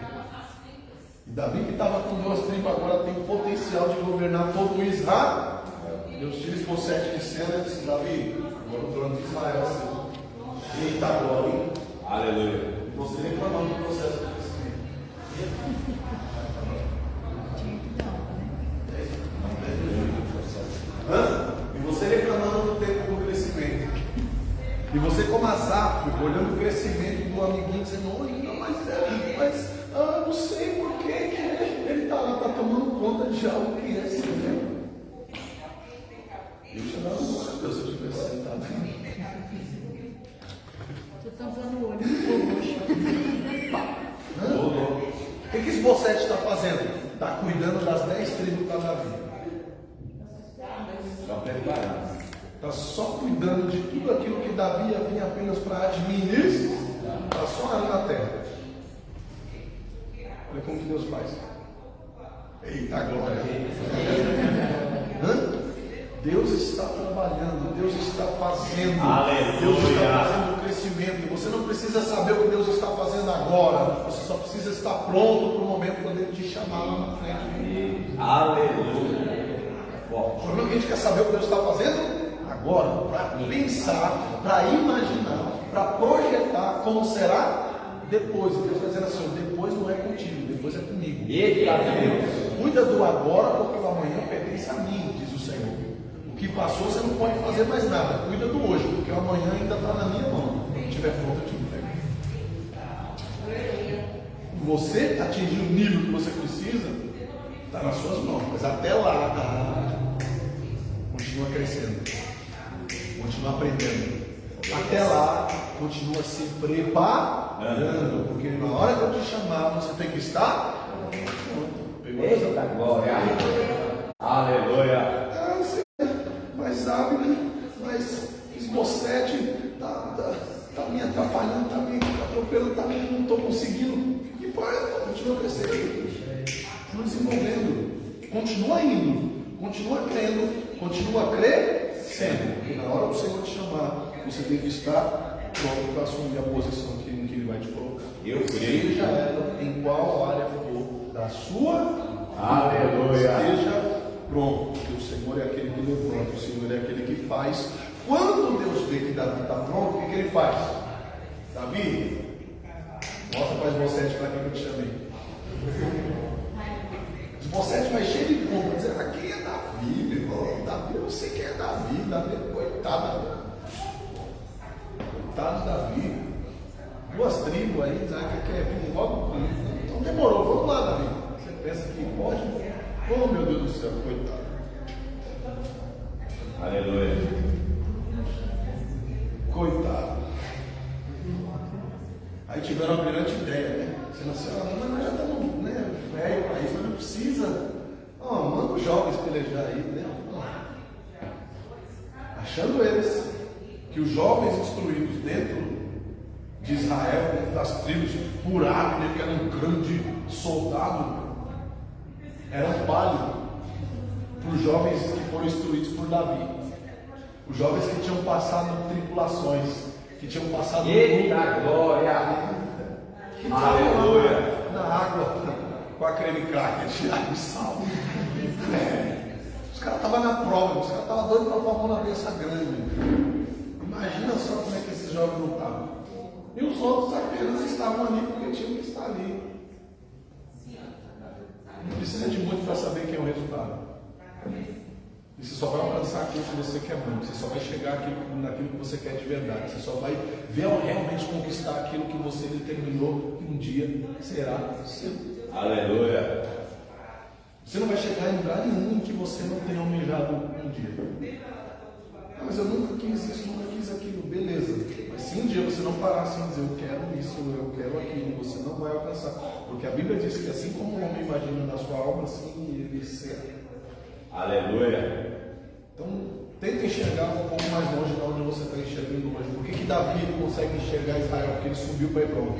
E Davi, que estava com 2 tribos, agora tem o potencial de governar todo o Israel. Deus tira Isbosete de cena e disse: Davi, agora o trono de Israel é seu. Eita glória, hein? Aleluia. Você reclamando do processo de crescimento. E você reclamando do tempo do crescimento. E você como Asaf, olhando o crescimento do amiguinho, dizendo: mas não sei por que ele está lá, está tomando conta de algo que é seu. Deixa eu dar uma glória a Deus se eu tivesse sentado aqui. Estou tampando o olho, O que Isbosete está fazendo? Está cuidando das 10 tribos para Davi. Está preparado. Está só cuidando de tudo aquilo que Davi vinha apenas para administrar. Está só ali na terra. Olha como que Deus faz. Eita glória. Deus está trabalhando, Deus está fazendo. Aleluia. Deus está fazendo o crescimento. Você não precisa saber o que Deus está fazendo agora. Você só precisa estar pronto para o momento quando Ele te chamar lá na frente. Aleluia. O problema é que a gente quer saber o que Deus está fazendo agora, para pensar, para imaginar, para projetar como será depois. Deus está dizendo assim: depois não é contigo, depois é comigo. Eita Deus. Cuida do agora, porque o amanhã pertence a mim, diz o que passou você não pode fazer mais nada. Cuida do hoje, porque o amanhã ainda está na minha mão. Quando estiver pronto, eu te entrego. Você atingir o nível que você precisa, está nas suas mãos. Mas até lá, continua crescendo. Continua aprendendo. Até lá, continua se preparando. Porque na hora que eu te chamar, você tem que estar. Eita glória! Aleluia! Mas sabe, mas Esbocete tá me atrapalhando, tá me atropelando, não estou conseguindo. Fique em paz, continua crescendo, continua desenvolvendo, continua indo, continua crendo, continua crescendo. E na hora do Senhor te chamar, você tem que estar pronto para assumir a posição que Ele vai te colocar. Seja ela em qual área for da sua. Aleluia! Esteja pronto, porque o Senhor é aquele que levanta, o Senhor é aquele que faz. Quando Deus vê que Davi está pronto, o que ele faz? Davi, mostra para Esbocete para quem eu te chamei. Esbocete vai cheio de culpa, vai dizer, aqui é Davi, meu irmão. Davi, eu sei quem é Davi, Davi é coitado. Coitado de Davi. 2 tribos aí, Isaac quer vir logo com ele. Então demorou, vamos lá, Davi. Você pensa que pode? Oh, meu Deus do céu, coitado. Aleluia! Coitado. Aí tiveram uma brilhante ideia, né? Sendo assim, mas nós já estamos velho para isso, mas não precisa. Manda os jovens pelejar aí, né? Achando eles que os jovens instruídos dentro de Israel, dentro das tribos, por Abner, que era um grande soldado, era um palio para os jovens que foram instruídos por Davi. Os jovens que tinham passado tribulações, que tinham passado Eita glória! que estavam na água com a creme cracker, tirar o sal. Os caras estavam na prova, os caras estavam doidos para pôr a mão na beça grande. Imagina só como é que esses jovens não estavam. E os outros apenas estavam ali porque tinham que estar ali. Não precisa de muito para saber quem é o resultado. E você só vai alcançar aquilo que você quer muito. Você só vai chegar naquilo que você quer de verdade. Você só vai realmente conquistar aquilo que você determinou que um dia será seu. Aleluia! Você não vai chegar em lugar nenhum que você não tenha almejado um dia. Mas eu nunca quis isso, nunca quis aquilo. Beleza. Mas se um dia você não parar assim e dizer eu quero isso, eu quero aquilo, você não vai alcançar. Porque a Bíblia diz que assim como o homem imagina na sua alma, assim ele será. Aleluia! Então, tenta enxergar um pouco mais longe de onde você está enxergando hoje. Por que Davi consegue enxergar Israel? Porque ele subiu para Hebron.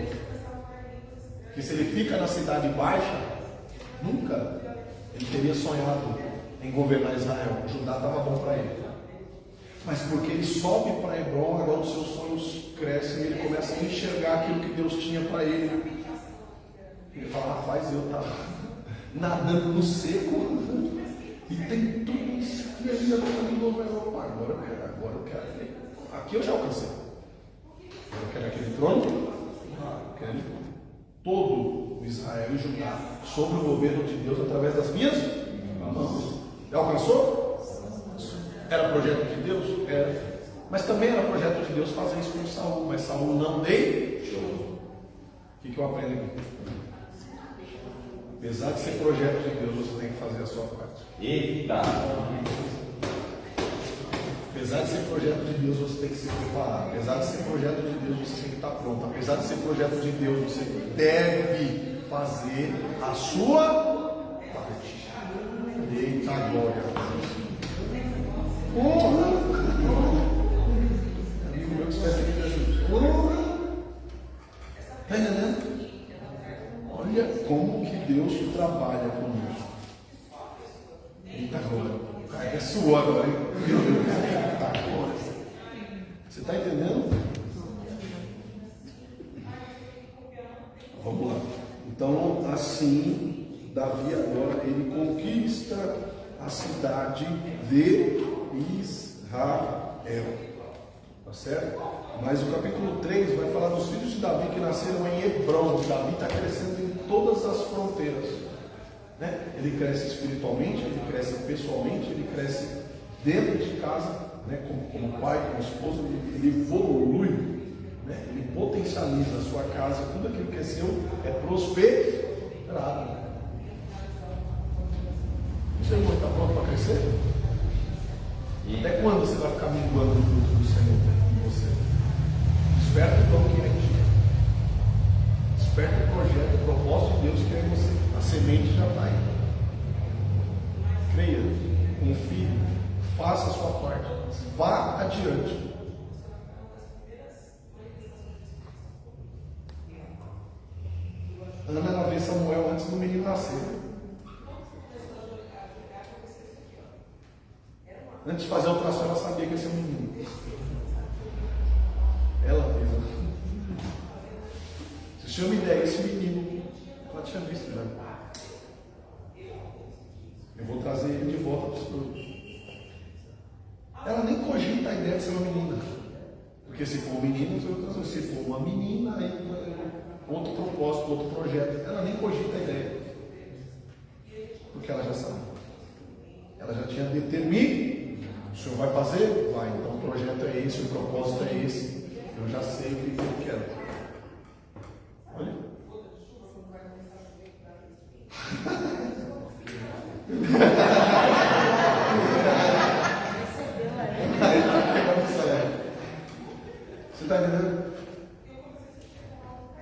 Porque se ele fica na cidade baixa, nunca ele teria sonhado em governar Israel. Judá estava bom para ele. Mas porque ele sobe para Hebron, agora os seus sonhos crescem e ele começa a enxergar aquilo que Deus tinha para ele. Ele fala, rapaz, eu estava nadando no seco. E tem tudo isso aqui ainda no caminho do Europa. Agora eu quero. Aqui eu já alcancei. Eu quero aquele trono. Eu quero todo Israel e Judá sob o governo de Deus através das minhas mãos. Já alcançou? Era projeto de Deus? Era. Mas também era projeto de Deus fazer isso com Saul. Mas Saul não deixou. O que eu aprendo aqui? Apesar de ser projeto de Deus, você tem que fazer a sua parte. Eita! Apesar de ser projeto de Deus, você tem que se preparar. Apesar de ser projeto de Deus, você tem que estar pronto. Apesar de ser projeto de Deus, você deve fazer a sua parte. Eita glória! Amigo meu que espera aqui de Jesus. Está entendendo? Olha como que Deus trabalha conosco. Eita glória! O cara é sua agora, hein? Meu Deus! Eita glória! Você está entendendo? Vamos lá. Então, assim, Davi agora, ele conquista a cidade de Israel. Tá certo? Mas o capítulo 3 vai falar dos filhos de Davi que nasceram em Hebron. Davi está crescendo em todas as fronteiras. Né? Ele cresce espiritualmente, ele cresce pessoalmente, ele cresce dentro de casa, né, como pai, como esposo, ele evolui, né, ele potencializa a sua casa, tudo aquilo que é seu é prosperado. O seu irmão está pronto para crescer? Até quando você vai ficar minguando o fruto do Senhor em você? Desperta o dom que é em ti. Desperta o projeto, o propósito de Deus que é em você. A semente já está aí. Creia, confie, faça a sua parte, vá adiante. Ana, ela vê Samuel antes do menino nascer. Antes de fazer a ultrassom, ela sabia que ia ser um menino. Ela fez. Se o senhor me der esse menino, ela tinha visto já. Eu vou trazer ele de volta para o senhor. Ela nem cogita a ideia de ser uma menina. Porque se for um menino, se for uma menina, aí outro propósito, outro projeto. Ela nem cogita a ideia. Porque ela já sabe. Ela já tinha determinado. O senhor vai fazer? Vai. Então o projeto é esse, o propósito é esse. Eu já sei o que eu quero. Olha. Você está entendendo?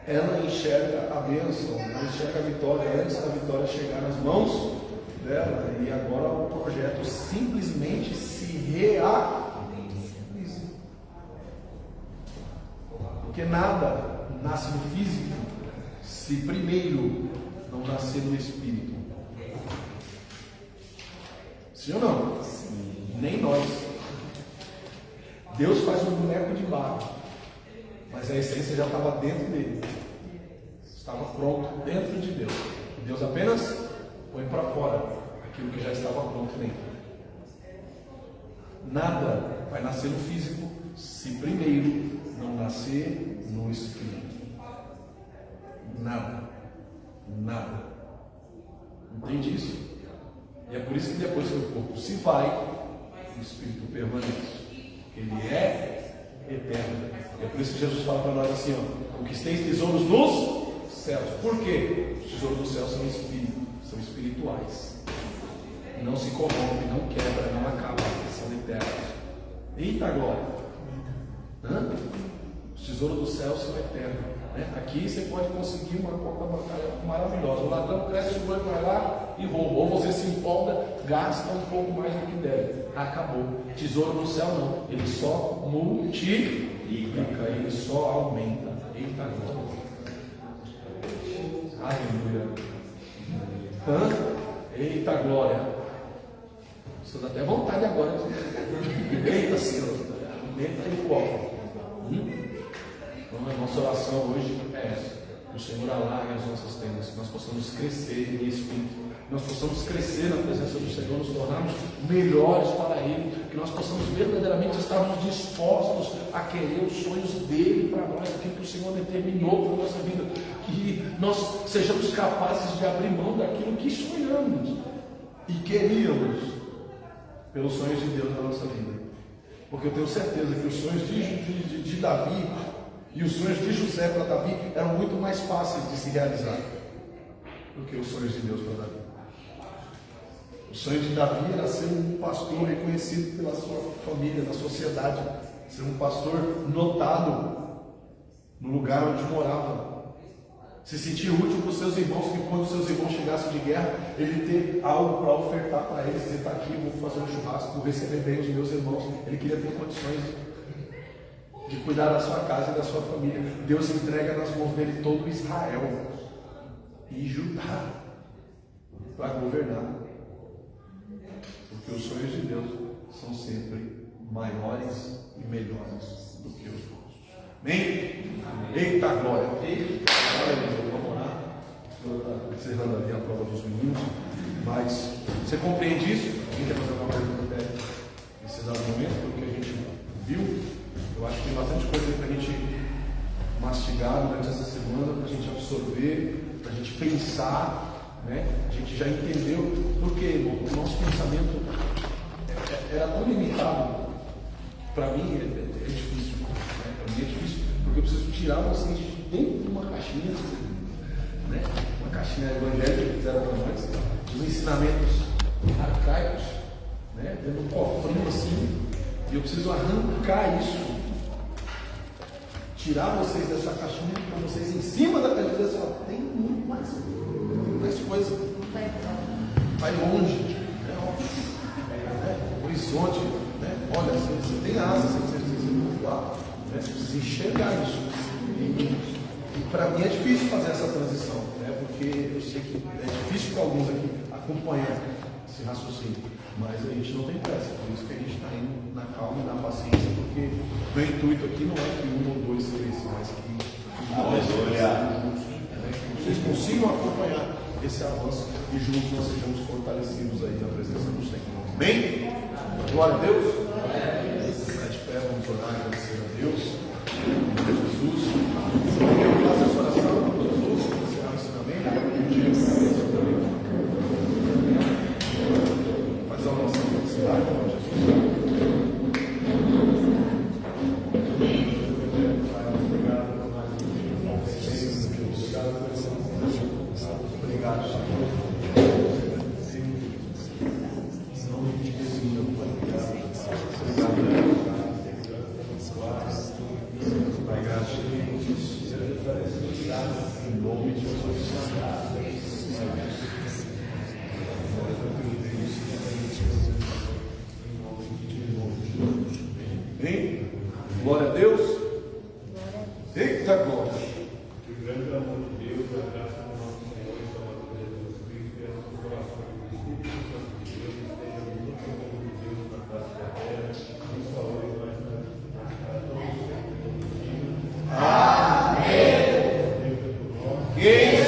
Ela enxerga a bênção, ela enxerga a vitória antes da vitória chegar nas mãos dela, e agora o projeto simplesmente se realiza. Porque nada nasce no físico se primeiro não nascer no espírito. Sim ou não? Sim. Nem nós. Deus faz um boneco de barro, mas a essência já estava dentro dele. Estava pronto dentro de Deus. Deus apenas põe para fora aquilo que já estava pronto dentro. Nada vai nascer no físico se primeiro não nascer no espírito. Nada. Nada. Entende isso? E é por isso que depois que o corpo se vai, o espírito permanece. Ele é eterno. É por isso que Jesus fala para nós assim, ó: conquisteis tesouros nos céus. Por quê? Os tesouros dos céus são espíritos, são espirituais. Não se corrompem, não quebram, não acabam, são eternos. Eita glória! Os tesouros dos céus são eternos. Aqui você pode conseguir uma conta bancária maravilhosa. O ladrão cresce, o banco vai lá e rouba. Ou você se empolga, gasta um pouco mais do que deve. Acabou. Tesouro no céu não. Ele só multiplica, ele só aumenta. Eita glória! Aleluia! Eita glória! Você dá até vontade agora. Eita Senhor! Aumenta aí o copo. Então a nossa oração hoje é essa: que o Senhor alargue as nossas tendas, que nós possamos crescer em espírito, que nós possamos crescer na presença do Senhor, nos tornarmos melhores para Ele, que nós possamos verdadeiramente estarmos dispostos a querer os sonhos dele para nós, aquilo que o Senhor determinou para a nossa vida, que nós sejamos capazes de abrir mão daquilo que sonhamos e queríamos pelos sonhos de Deus na nossa vida. Porque eu tenho certeza que os sonhos de Davi e os sonhos de José para Davi eram muito mais fáceis de se realizar do que os sonhos de Deus para Davi. O sonho de Davi era ser um pastor reconhecido pela sua família, na sociedade, ser um pastor notado no lugar onde morava, se sentir útil para os seus irmãos, que quando os seus irmãos chegassem de guerra, ele ter algo para ofertar para eles, dizer: está aqui, vou fazer um churrasco, vou receber bem os meus irmãos. Ele queria ter condições de cuidar da sua casa e da sua família. Deus entrega nas mãos dele todo Israel e Judá para governar, porque os sonhos de Deus são sempre maiores e melhores do que os nossos. Amém? Eita glória! Vamos orar. O Senhor está encerrando ali a prova dos meninos, mas você compreende isso? Quem quer fazer uma pergunta nesse dado momento, pelo que a gente viu? Eu acho que tem bastante coisa para a gente mastigar durante essa semana, para a gente absorver, para a gente pensar, né? A gente já entendeu, porque o nosso pensamento era tão limitado. Para mim é difícil. Né? Para mim é difícil, porque eu preciso tirar vocês de dentro de uma caixinha, né? Uma caixinha evangélica que fizeram para nós, os ensinamentos arcaicos, né? Dentro de um cofrinho assim, e eu preciso arrancar isso, tirar vocês dessa caixinha, para vocês em cima da caixinha dizer assim, ó, tem muito mais coisa, vai longe, né? Horizonte, né? Olha, você tem asas, você precisa voar, né? Você precisa enxergar isso. E para mim é difícil fazer essa transição, né? Porque eu sei que é difícil para alguns aqui acompanhar esse raciocínio, mas a gente não tem pressa, por isso que a gente está indo na calma e na paciência, porque o meu intuito aqui não é que um ou dois cresçam, mas que nós juntos, né? Que vocês consigam acompanhar esse avanço e juntos nós sejamos fortalecidos aí na presença do Senhor. Amém? Glória a Deus. Ficar de pé, vamos orar e agradecer a Deus. Em nome de Jesus. Eu faço essa oração para todos os que encerrar o ensinamento. Faz a nossa felicidade, em nome de Jesus. Obrigado, Senhor. Em nome de Jesus. Bem, glória a Deus. Eita glória. O grande amor de Deus, a graça do nosso Senhor e Salvador Jesus Cristo e a consolação do Espírito Santo de Deus esteja muito com o povo de Deus na face da terra, e só hoje nós na casa do Senhor. Amém. Deus é por nós.